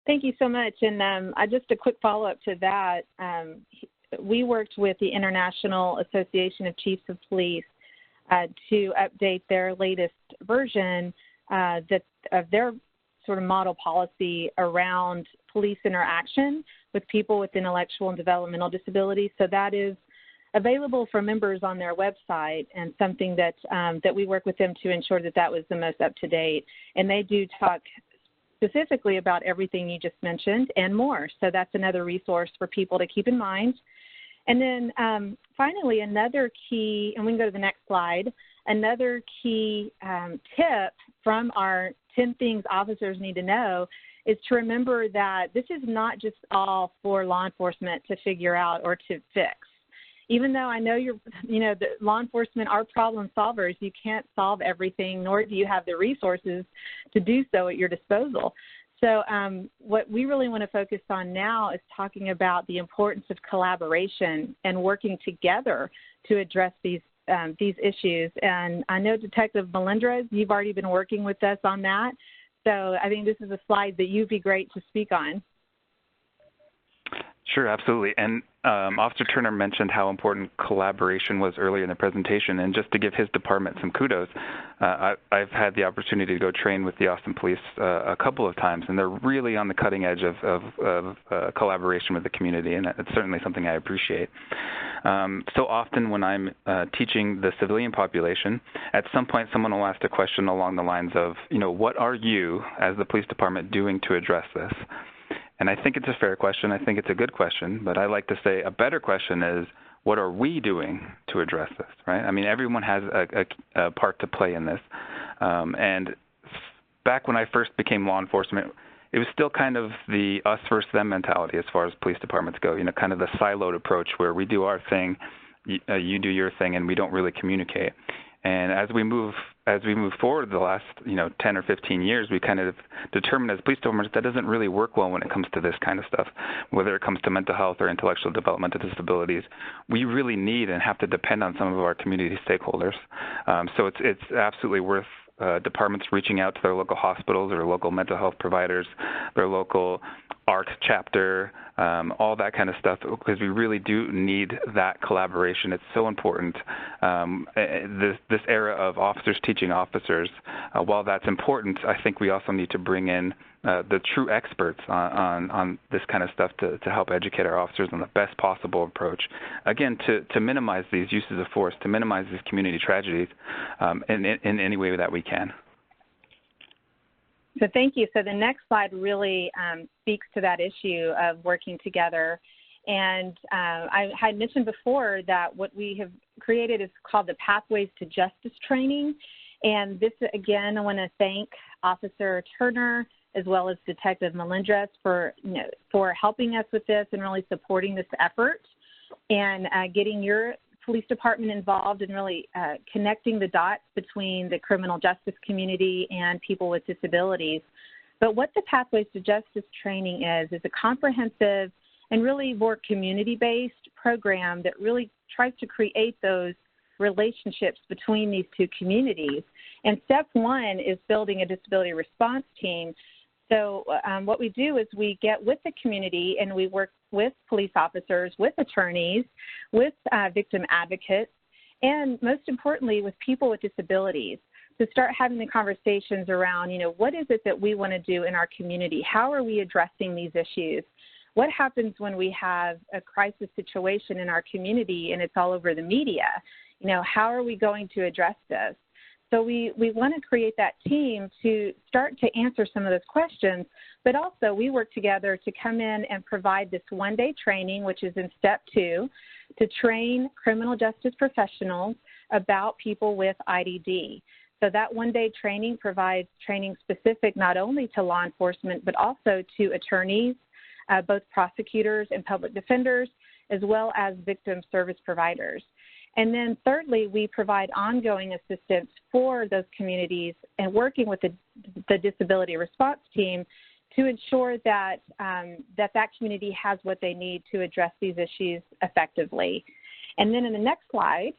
Thank you so much. And just a quick follow-up to that. We worked with the International Association of Chiefs of Police to update their latest version of their sort of model policy around police interaction with people with intellectual and developmental disabilities. So that is available for members on their website, and something that we work with them to ensure that was the most up to date. And they do talk specifically about everything you just mentioned and more. So that's another resource for people to keep in mind. And then finally, another key, and we can go to the next slide, another key tip from our 10 things officers need to know is to remember that this is not just all for law enforcement to figure out or to fix. Even though I know the law enforcement are problem solvers, you can't solve everything, nor do you have the resources to do so at your disposal. So what we really want to focus on now is talking about the importance of collaboration and working together to address these issues. And I know, Detective Melendrez, you've already been working with us on that. So I think this is a slide that you'd be great to speak on. Sure, absolutely. And Officer Turner mentioned how important collaboration was earlier in the presentation. And just to give his department some kudos, I've had the opportunity to go train with the Austin Police a couple of times, and they're really on the cutting edge of collaboration with the community, and it's certainly something I appreciate. So often when I'm teaching the civilian population, at some point someone will ask a question along the lines of, what are you as the police department doing to address this? And I think it's a fair question. I think it's a good question. But I like to say a better question is, what are we doing to address this, right? I mean, everyone has a part to play in this. And back when I first became law enforcement, it was still kind of the us versus them mentality as far as police departments go, kind of the siloed approach where we do our thing, you do your thing, and we don't really communicate. And as we move as we move forward the last, 10 or 15 years, we kind of determined as police departments that doesn't really work well when it comes to this kind of stuff, whether it comes to mental health or intellectual developmental disabilities. We really need and have to depend on some of our community stakeholders. So it's absolutely worth departments reaching out to their local hospitals or local mental health providers, their local ARC chapter, all that kind of stuff, because we really do need that collaboration. It's so important. This era of officers teaching officers, while that's important, I think we also need to bring in the true experts on this kind of stuff to help educate our officers on the best possible approach. Again, to minimize these uses of force, to minimize these community tragedies in any way that we can. So thank you. So the next slide really speaks to that issue of working together. And I had mentioned before that what we have created is called the Pathways to Justice training. And this, again, I want to thank Officer Turner as well as Detective Melendrez for helping us with this and really supporting this effort and getting your police department involved and really connecting the dots between the criminal justice community and people with disabilities. But what the Pathways to Justice training is a comprehensive and really more community-based program that really tries to create those relationships between these two communities. And step one is building a disability response team. So what we do is we get with the community and we work with police officers, with attorneys, with victim advocates, and most importantly, with people with disabilities to start having the conversations around, what is it that we want to do in our community? How are we addressing these issues? What happens when we have a crisis situation in our community and it's all over the media? How are we going to address this? So we want to create that team to start to answer some of those questions, but also we work together to come in and provide this one-day training, which is in step 2, to train criminal justice professionals about people with IDD. So that one-day training provides training specific not only to law enforcement, but also to attorneys, both prosecutors and public defenders, as well as victim service providers. And then thirdly, we provide ongoing assistance for those communities and working with the disability response team to ensure that that community has what they need to address these issues effectively. And then in the next slide,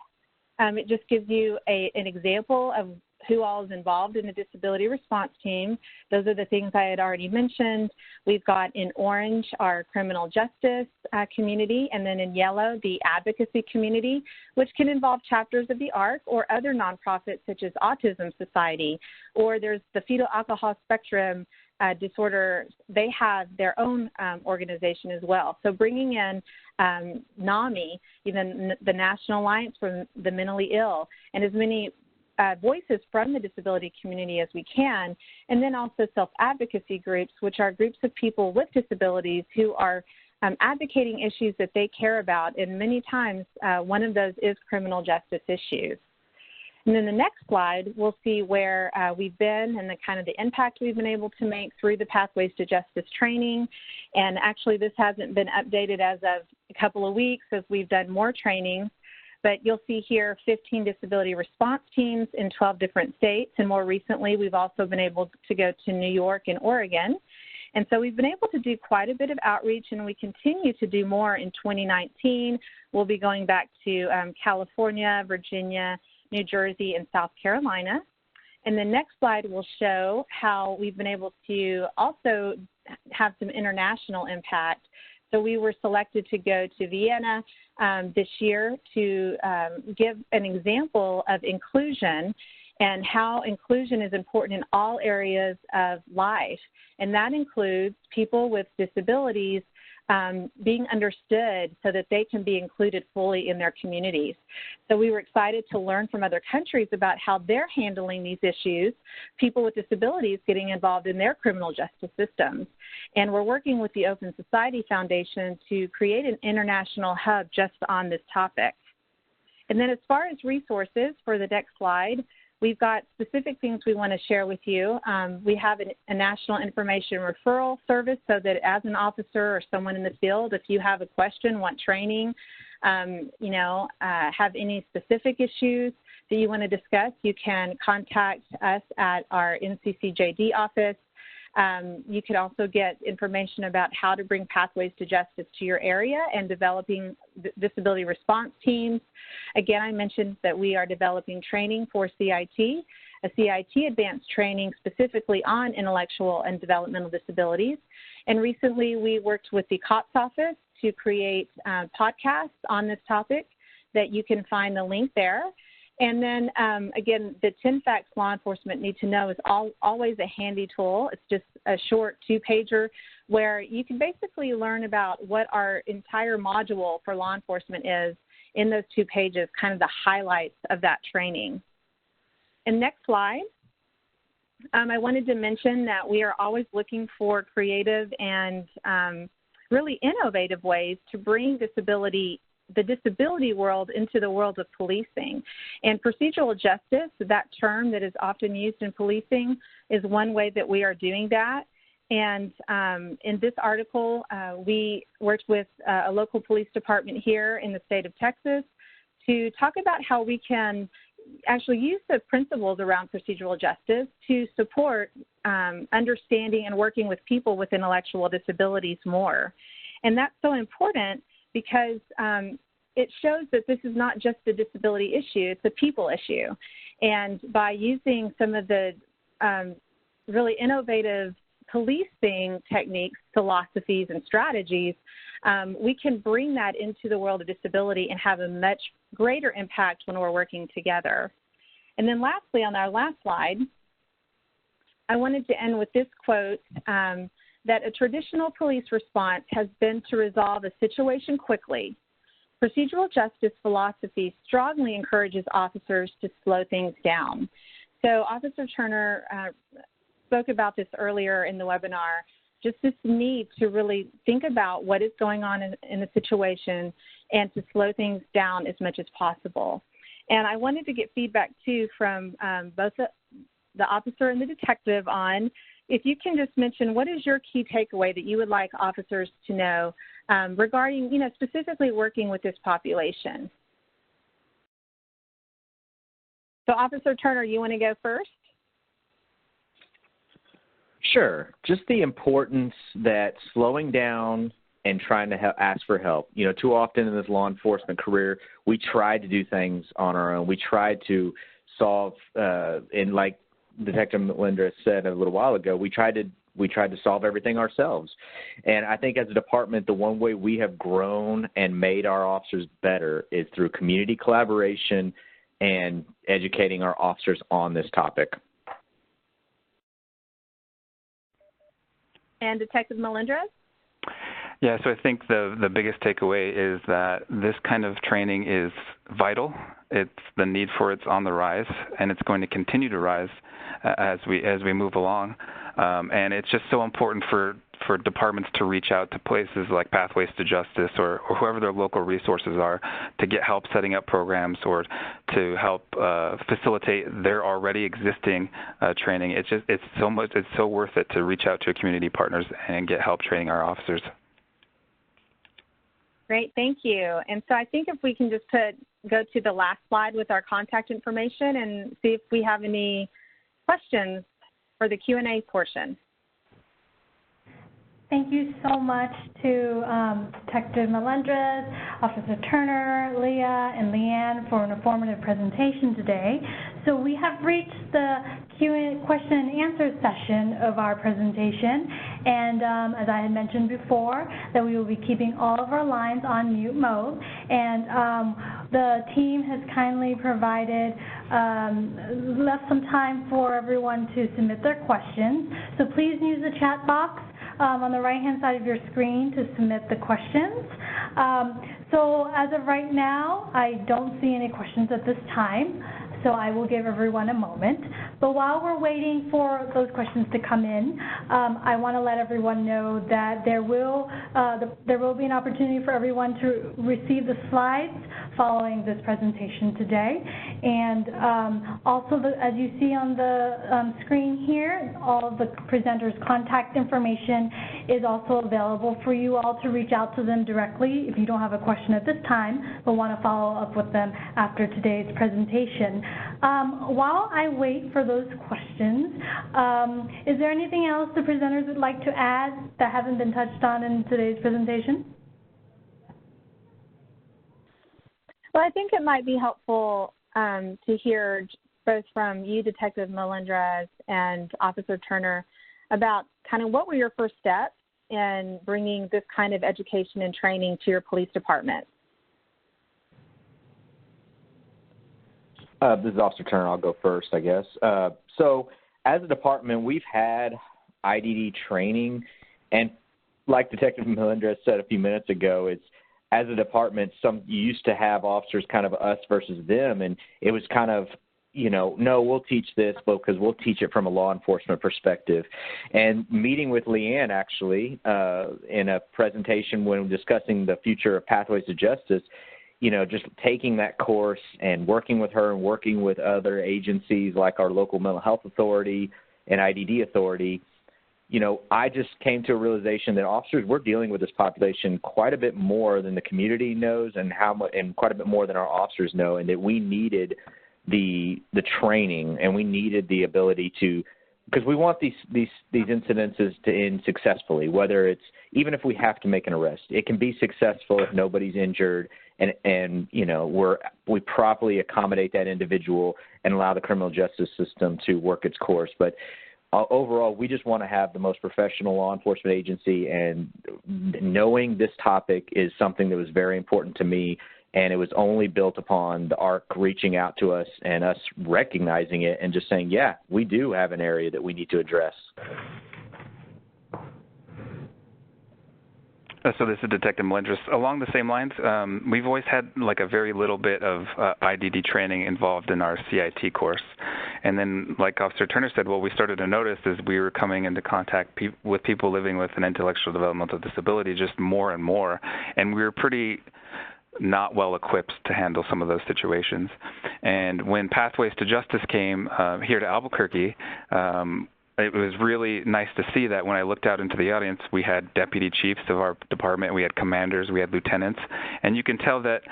it just gives you an example of who all is involved in the disability response team. Those are the things I had already mentioned. We've got in orange our criminal justice community, and then in yellow the advocacy community, which can involve chapters of the ARC or other nonprofits such as Autism Society, or there's the Fetal Alcohol Spectrum Disorder. They have their own organization as well. So bringing in NAMI, even the National Alliance for the Mentally Ill, and as many voices from the disability community as we can, and then also self-advocacy groups, which are groups of people with disabilities who are advocating issues that they care about, and many times one of those is criminal justice issues. And then the next slide, we'll see where we've been and the kind of the impact we've been able to make through the Pathways to Justice training. And actually this hasn't been updated as of a couple of weeks as we've done more training. But you'll see here 15 disability response teams in 12 different states. And more recently, we've also been able to go to New York and Oregon. And so we've been able to do quite a bit of outreach, and we continue to do more in 2019. We'll be going back to California, Virginia, New Jersey, and South Carolina. And the next slide will show how we've been able to also have some international impact. So we were selected to go to Vienna this year to give an example of inclusion and how inclusion is important in all areas of life. And that includes people with disabilities being understood so that they can be included fully in their communities. So we were excited to learn from other countries about how they're handling these issues, people with disabilities getting involved in their criminal justice systems. And we're working with the Open Society Foundation to create an international hub just on this topic. And then as far as resources for the next slide, we've got specific things we want to share with you. We have a national information referral service so that as an officer or someone in the field, if you have a question, want training, have any specific issues, that you want to discuss, you can contact us at our NCCJD office. You could also get information about how to bring pathways to justice to your area and developing disability response teams. Again, I mentioned that we are developing training for CIT, a CIT advanced training specifically on intellectual and developmental disabilities. And recently we worked with the COPS office to create podcasts on this topic that you can find the link there. And then, again, the 10 facts law enforcement need to know is always a handy tool. It's just a short 2-pager where you can basically learn about what our entire module for law enforcement is in those 2 pages, kind of the highlights of that training. And next slide, I wanted to mention that we are always looking for creative and really innovative ways to bring the disability world into the world of policing. And procedural justice, that term that is often used in policing, is one way that we are doing that. And in this article, we worked with a local police department here in the state of Texas to talk about how we can actually use the principles around procedural justice to support understanding and working with people with intellectual disabilities more. And that's so important because it shows that this is not just a disability issue, it's a people issue. And by using some of the really innovative policing techniques, philosophies, and strategies, we can bring that into the world of disability and have a much greater impact when we're working together. And then lastly, on our last slide, I wanted to end with this quote, that a traditional police response has been to resolve a situation quickly. Procedural justice philosophy strongly encourages officers to slow things down. So Officer Turner spoke about this earlier in the webinar, just this need to really think about what is going on in the situation and to slow things down as much as possible. And I wanted to get feedback too from both the officer and the detective on if you can just mention what is your key takeaway that you would like officers to know regarding, specifically working with this population. So Officer Turner, you want to go first? Sure. Just the importance that slowing down and trying to ask for help. Too often in this law enforcement career, we try to do things on our own. We try to solve, and like Detective Melinda said a little while ago, we tried to solve everything ourselves. And I think as a department, the one way we have grown and made our officers better is through community collaboration and educating our officers on this topic. And Detective Melendrez? Yeah, so I think the biggest takeaway is that this kind of training is vital. It's the need for it's on the rise, and it's going to continue to rise as we move along. And it's just so important for departments to reach out to places like Pathways to Justice or whoever their local resources are to get help setting up programs or to help facilitate their already existing training. It's so worth it to reach out to community partners and get help training our officers. Great, thank you. And so I think if we can just go to the last slide with our contact information and see if we have any questions for the Q&A portion. Thank you so much to Detective Melendrez, Officer Turner, Leah, and Leanne for an informative presentation today. So we have reached the question and answer session of our presentation, and as I had mentioned before, that we will be keeping all of our lines on mute mode, and the team has kindly provided, left some time for everyone to submit their questions. So please use the chat box on the right-hand side of your screen to submit the questions. So as of right now, I don't see any questions at this time, so I will give everyone a moment. But while we're waiting for those questions to come in, I want to let everyone know that there will be an opportunity for everyone to receive the slides following this presentation today. And also, as you see on the screen here, all of the presenters' contact information is also available for you all to reach out to them directly if you don't have a question at this time but want to follow up with them after today's presentation. While I wait for those questions, is there anything else the presenters would like to add that hasn't been touched on in today's presentation? Well, I think it might be helpful to hear both from you, Detective Melendrez, and Officer Turner, about kind of what were your first steps in bringing this kind of education and training to your police department? This is Officer Turner. I'll go first, I guess. So as a department, we've had IDD training, and like Detective Melendrez said a few minutes ago, it's as a department, you used to have officers kind of us versus them, and it was kind of, you know, no, we'll teach this because we'll teach it from a law enforcement perspective. And meeting with Leanne, actually, in a presentation when discussing the future of Pathways to Justice, you know, just taking that course and working with her and working with other agencies like our local mental health authority and IDD authority, you know, I just came to a realization that officers, we're dealing with this population quite a bit more than the community knows and quite a bit more than our officers know, and that we needed the training and we needed the ability to, because we want these incidences to end successfully, whether it's, even if we have to make an arrest, it can be successful if nobody's injured and you know, we properly accommodate that individual and allow the criminal justice system to work its course. But overall, we just want to have the most professional law enforcement agency, and knowing this topic is something that was very important to me, and it was only built upon the ARC reaching out to us and us recognizing it and just saying, yeah, we do have an area that we need to address. So this is Detective Melendrez. Along the same lines, we've always had like a very little bit of IDD training involved in our CIT course. And then, like Officer Turner said, what we started to notice is we were coming into contact with people living with an intellectual developmental disability just more and more. And we were pretty not well equipped to handle some of those situations. And when Pathways to Justice came here to Albuquerque, it was really nice to see that when I looked out into the audience, we had deputy chiefs of our department, we had commanders, we had lieutenants, and you can tell that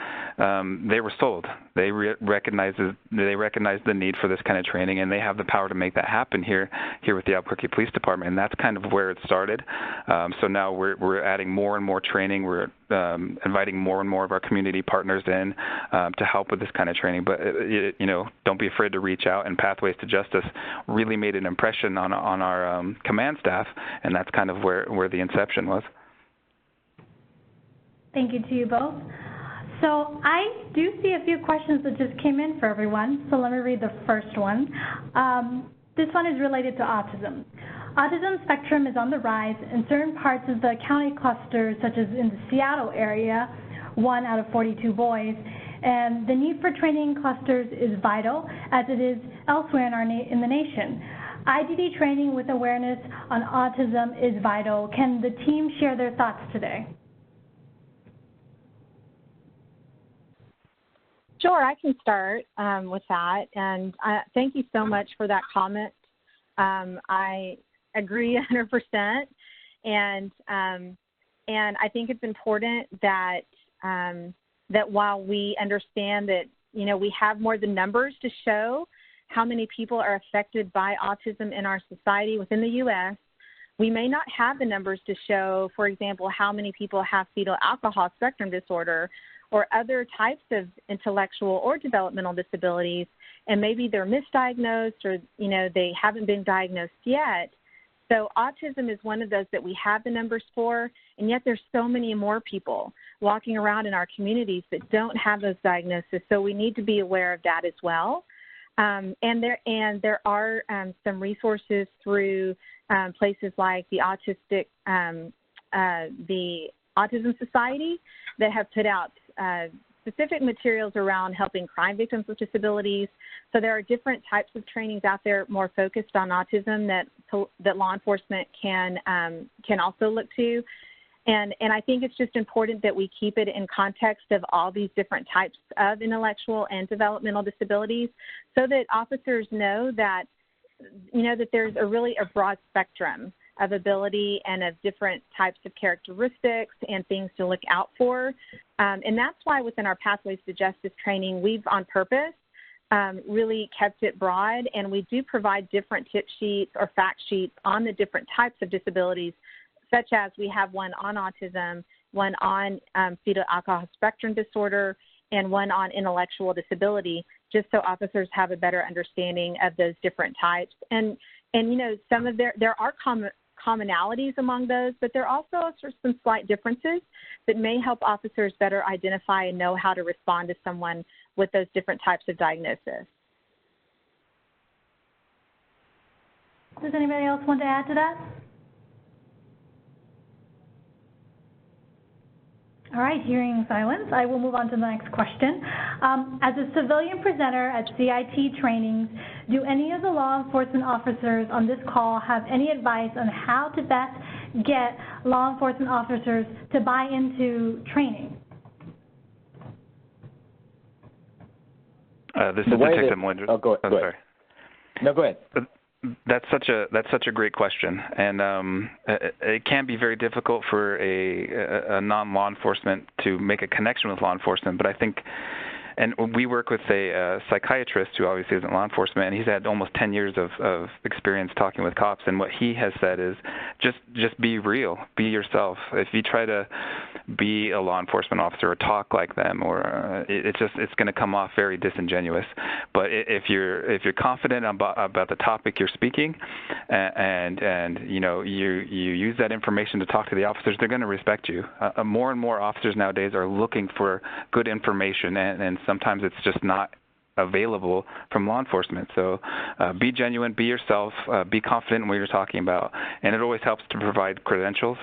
they were sold. They recognize the need for this kind of training, and they have the power to make that happen here with the Albuquerque Police Department, and that's kind of where it started. So now we're adding more and more training. We're inviting more and more of our community partners in to help with this kind of training. But you know, don't be afraid to reach out. And Pathways to Justice really made an impression on our command staff, and that's kind of where the inception was. Thank you to you both. So I do see a few questions that just came in for everyone, so let me read the first one. This one is related to autism. Autism spectrum is on the rise in certain parts of the county clusters, such as in the Seattle area, 1 out of 42 boys, and the need for training clusters is vital, as it is elsewhere in the nation. IDD training with awareness on autism is vital. Can the team share their thoughts today? Sure, I can start with that, and thank you so much for that comment. I agree 100%, and I think it's important that that while we understand that, you know, we have more than numbers to show how many people are affected by autism in our society within the U.S., we may not have the numbers to show, for example, how many people have fetal alcohol spectrum disorder or other types of intellectual or developmental disabilities, and maybe they're misdiagnosed or, you know, they haven't been diagnosed yet. So autism is one of those that we have the numbers for, and yet there's so many more people walking around in our communities that don't have those diagnoses, so we need to be aware of that as well. And there are some resources through places like the Autism Society that have put out specific materials around helping crime victims with disabilities. So there are different types of trainings out there more focused on autism that law enforcement can also look to. And I think it's just important that we keep it in context of all these different types of intellectual and developmental disabilities, so that officers know that, you know, that there's a broad spectrum of ability and of different types of characteristics and things to look out for. And that's why within our Pathways to Justice training, we've on purpose really kept it broad, and we do provide different tip sheets or fact sheets on the different types of disabilities, such as we have one on autism, one on fetal alcohol spectrum disorder, and one on intellectual disability, just so officers have a better understanding of those different types. And you know, there are commonalities among those, but there are also some slight differences that may help officers better identify and know how to respond to someone with those different types of diagnosis. Does anybody else want to add to that? All right, hearing silence, I will move on to the next question. As a civilian presenter at CIT trainings, do any of the law enforcement officers on this call have any advice on how to best get law enforcement officers to buy into training? This is Detective Melinda. Oh, go ahead. Oh, sorry. No, go ahead. That's such a great question, and it can be very difficult for a non-law enforcement to make a connection with law enforcement. But I think, and we work with a psychiatrist who obviously isn't law enforcement, and he's had almost 10 years of experience talking with cops. And what he has said is just be real, be yourself. If you try to be a law enforcement officer or talk like them, or it's going to come off very disingenuous. But if you're confident about the topic you're speaking, and you know you use that information to talk to the officers, they're going to respect you. More and more officers nowadays are looking for good information, and sometimes it's just not available from law enforcement. So be genuine, be yourself, be confident in what you're talking about, and it always helps to provide credentials.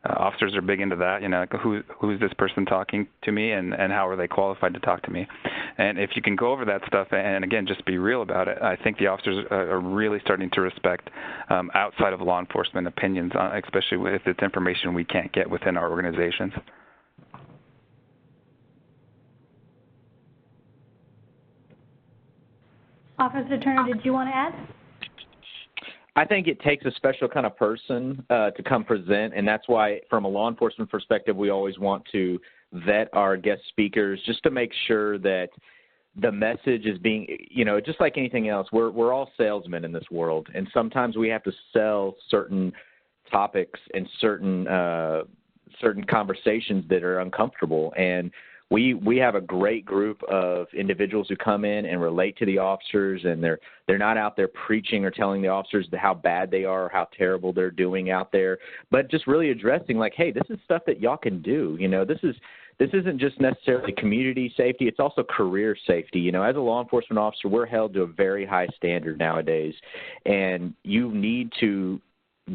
Officers are big into that, you know, like who's this person talking to me, and how are they qualified to talk to me? And if you can go over that stuff and again just be real about it, I think the officers are really starting to respect outside of law enforcement opinions, especially if it's information we can't get within our organizations. Officer Turner, did you want to add? I think it takes a special kind of person to come present, and that's why from a law enforcement perspective, we always want to vet our guest speakers just to make sure that the message is being, you know, just like anything else, we're all salesmen in this world, and sometimes we have to sell certain topics and certain conversations that are uncomfortable. And we have a great group of individuals who come in and relate to the officers, and they're not out there preaching or telling the officers how bad they are or how terrible they're doing out there, but just really addressing like, hey, this is stuff that y'all can do. You know, this isn't just necessarily community safety, it's also career safety. You know, as a law enforcement officer, we're held to a very high standard nowadays, and you need to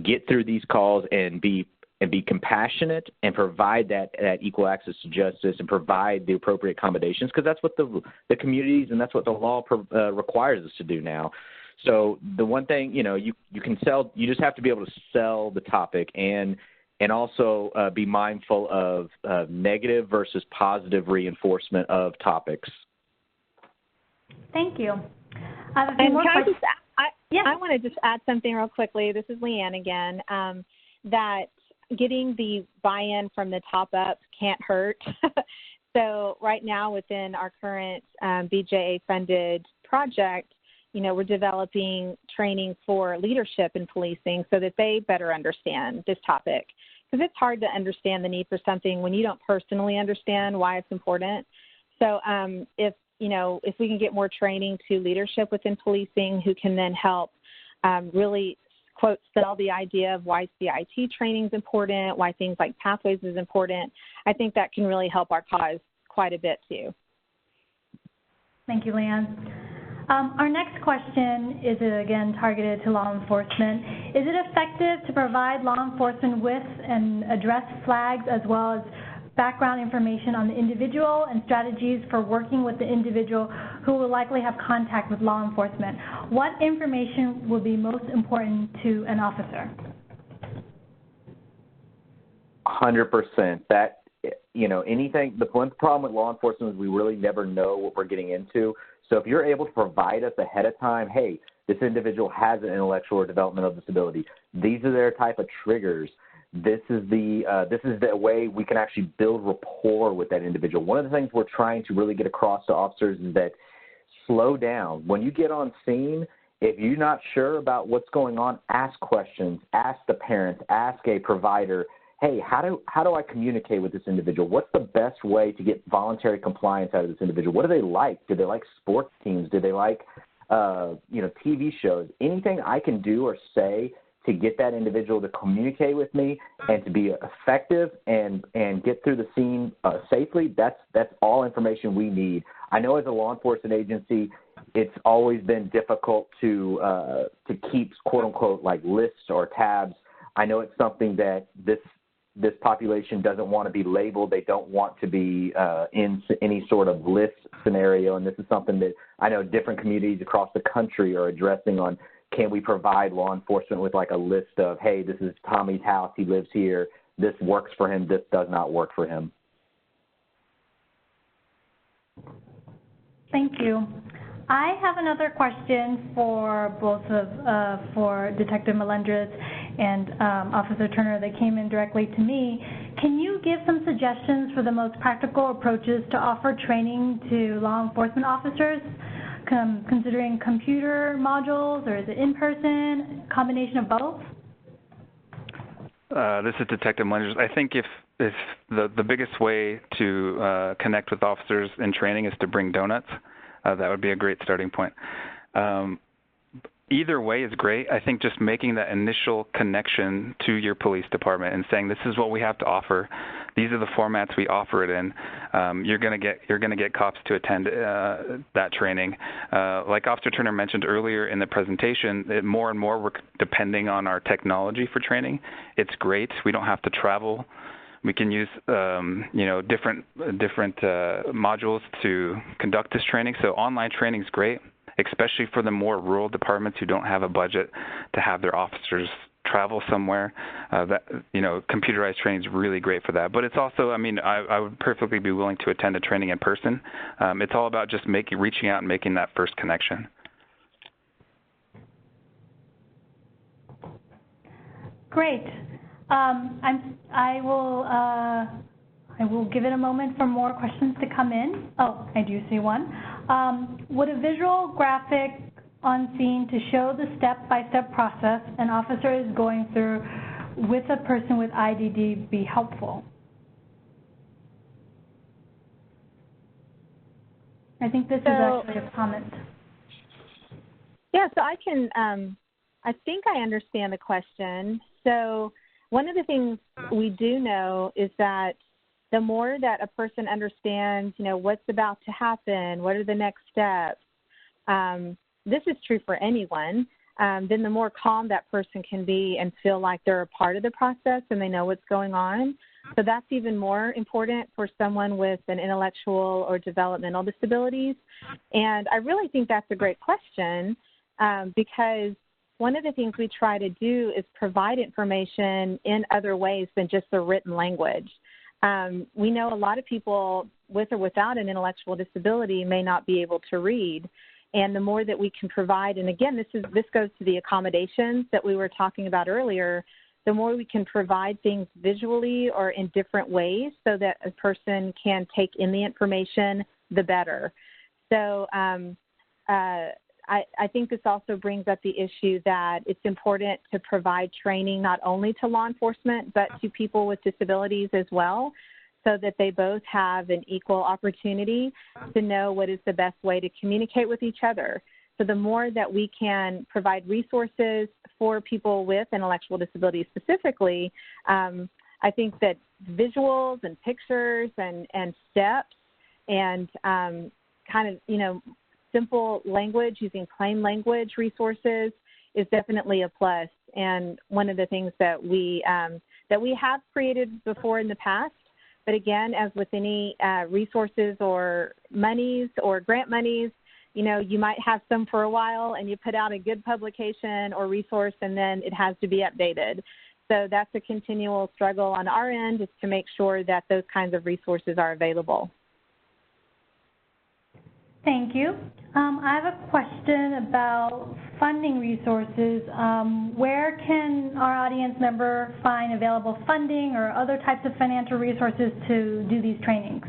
get through these calls and be compassionate and provide that equal access to justice and provide the appropriate accommodations, because that's what the communities and that's what the law requires us to do now. So the one thing, you know, you can sell, you just have to be able to sell the topic and also be mindful of negative versus positive reinforcement of topics. Thank you. I have a few more questions. I want to just add something real quickly. This is Leanne again, that getting the buy-in from the top up can't hurt. So right now within our current BJA-funded project, you know, we're developing training for leadership in policing so that they better understand this topic. Because it's hard to understand the need for something when you don't personally understand why it's important. So if we can get more training to leadership within policing who can then help really quote, sell the idea of why CIT training is important, why things like pathways is important, I think that can really help our cause quite a bit too. Thank you, Leanne. Our next question is, again, targeted to law enforcement. Is it effective to provide law enforcement with and address flags as well as background information on the individual and strategies for working with the individual who will likely have contact with law enforcement? What information will be most important to an officer? 100%. That, you know, anything, the one problem with law enforcement is we really never know what we're getting into. So if you're able to provide us ahead of time, hey, this individual has an intellectual or developmental disability, these are their type of triggers, this is the way we can actually build rapport with that individual. One of the things we're trying to really get across to officers is that slow down. When you get on scene, if you're not sure about what's going on, ask questions, ask the parents, ask a provider, hey, how do I communicate with this individual? What's the best way to get voluntary compliance out of this individual? What do they like? Do they like sports teams? Do they like, TV shows? Anything I can do or say to get that individual to communicate with me and to be effective and get through the scene safely, that's all information we need. I know as a law enforcement agency, it's always been difficult to keep, quote unquote, like lists or tabs. I know it's something that this population doesn't want to be labeled. They don't want to be in any sort of list scenario, and this is something that I know different communities across the country are addressing on. Can we provide law enforcement with like a list of, hey, this is Tommy's house, he lives here, this works for him, this does not work for him? Thank you. I have another question for both for Detective Melendrez and Officer Turner that came in directly to me. Can you give some suggestions for the most practical approaches to offer training to law enforcement officers, considering computer modules, or is it in person, combination of both? This is Detective Melendrez. I think if the biggest way to connect with officers in training is to bring donuts, that would be a great starting point. Either way is great. I think just making that initial connection to your police department and saying, this is what we have to offer. These are the formats we offer it in. You're going to get cops to attend that training. Like Officer Turner mentioned earlier in the presentation, more and more we're depending on our technology for training. It's great. We don't have to travel. We can use different modules to conduct this training. So online training is great, especially for the more rural departments who don't have a budget to have their officers travel somewhere. Computerized training is really great for that. But it's also, I would perfectly be willing to attend a training in person. It's all about just reaching out and making that first connection. Great. I will give it a moment for more questions to come in. Oh, I do see one. Would a visual graphic on scene to show the step-by-step process an officer is going through with a person with IDD be helpful? I think this is actually a comment. Yeah, so I think I understand the question. So one of the things we do know is that the more that a person understands, what's about to happen, what are the next steps, this is true for anyone, then the more calm that person can be and feel like they're a part of the process and they know what's going on. So that's even more important for someone with an intellectual or developmental disabilities. And I really think that's a great question because one of the things we try to do is provide information in other ways than just the written language. We know a lot of people with or without an intellectual disability may not be able to read. And the more that we can provide, and again, this goes to the accommodations that we were talking about earlier, the more we can provide things visually or in different ways so that a person can take in the information, the better. So I think this also brings up the issue that it's important to provide training not only to law enforcement but to people with disabilities as well, so that they both have an equal opportunity to know what is the best way to communicate with each other. So the more that we can provide resources for people with intellectual disabilities specifically, I think that visuals and pictures and steps and simple language, using plain language resources is definitely a plus. And one of the things that we have created before in the past, but again, as with any resources or monies or grant monies, you might have some for a while and you put out a good publication or resource and then it has to be updated. So that's a continual struggle on our end, is to make sure that those kinds of resources are available. Thank you. I have a question about funding resources. Where can our audience member find available funding or other types of financial resources to do these trainings?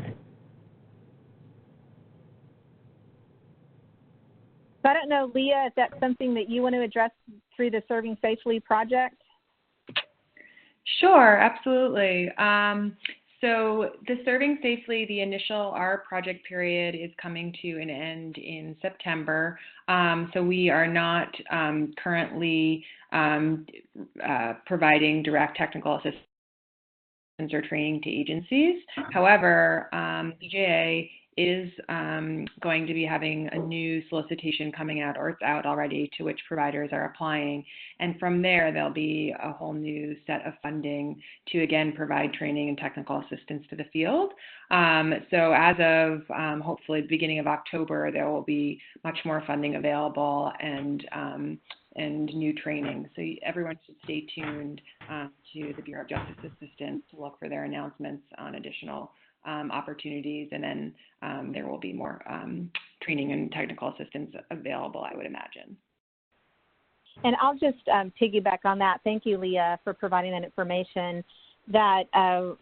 So I don't know, Leah, if that's something that you want to address through the Serving Safely project? Sure, absolutely. So the Serving Safely, the initial, our project period is coming to an end in September. So we are not currently providing direct technical assistance or training to agencies. However, BJA is going to be having a new solicitation coming out, or it's out already, to which providers are applying. And from there, there'll be a whole new set of funding to, again, provide training and technical assistance to the field. So as of hopefully the beginning of October, there will be much more funding available and new training. So everyone should stay tuned to the Bureau of Justice Assistance to look for their announcements on additional opportunities, and then there will be more training and technical assistance available, I would imagine. And I'll just piggyback on that. Thank you, Leah, for providing that information. That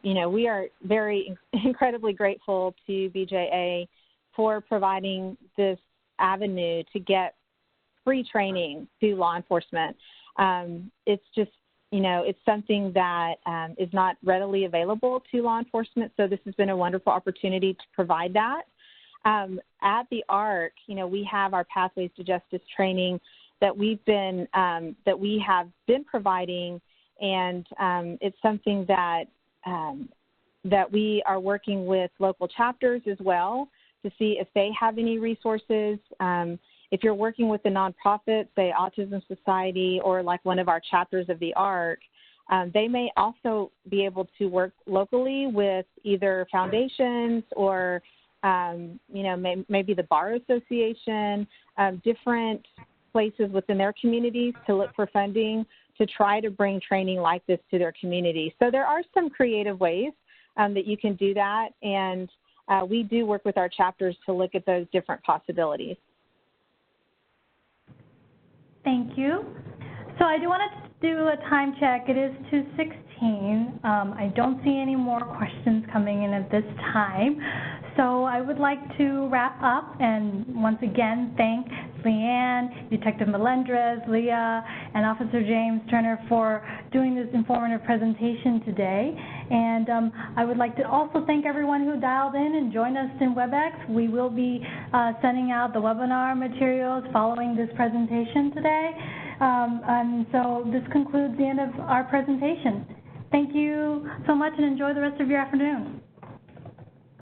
we are very incredibly grateful to BJA for providing this avenue to get free training to law enforcement. It's just, it's something that is not readily available to law enforcement, so this has been a wonderful opportunity to provide that. At the ARC, we have our Pathways to Justice training that we have been providing, and it's something that we are working with local chapters as well to see if they have any resources. If you're working with a nonprofit, say Autism Society, or like one of our chapters of the ARC, they may also be able to work locally with either foundations or, maybe the Bar Association, different places within their communities to look for funding to try to bring training like this to their community. So there are some creative ways that you can do that, and we do work with our chapters to look at those different possibilities. Thank you. So I do want to do a time check. It is 2:16. I don't see any more questions coming in at this time. So I would like to wrap up and once again thank Leanne, Detective Melendrez, Leah, and Officer James Turner for doing this informative presentation today. And I would like to also thank everyone who dialed in and joined us in WebEx. We will be sending out the webinar materials following this presentation today. And so this concludes the end of our presentation. Thank you so much and enjoy the rest of your afternoon.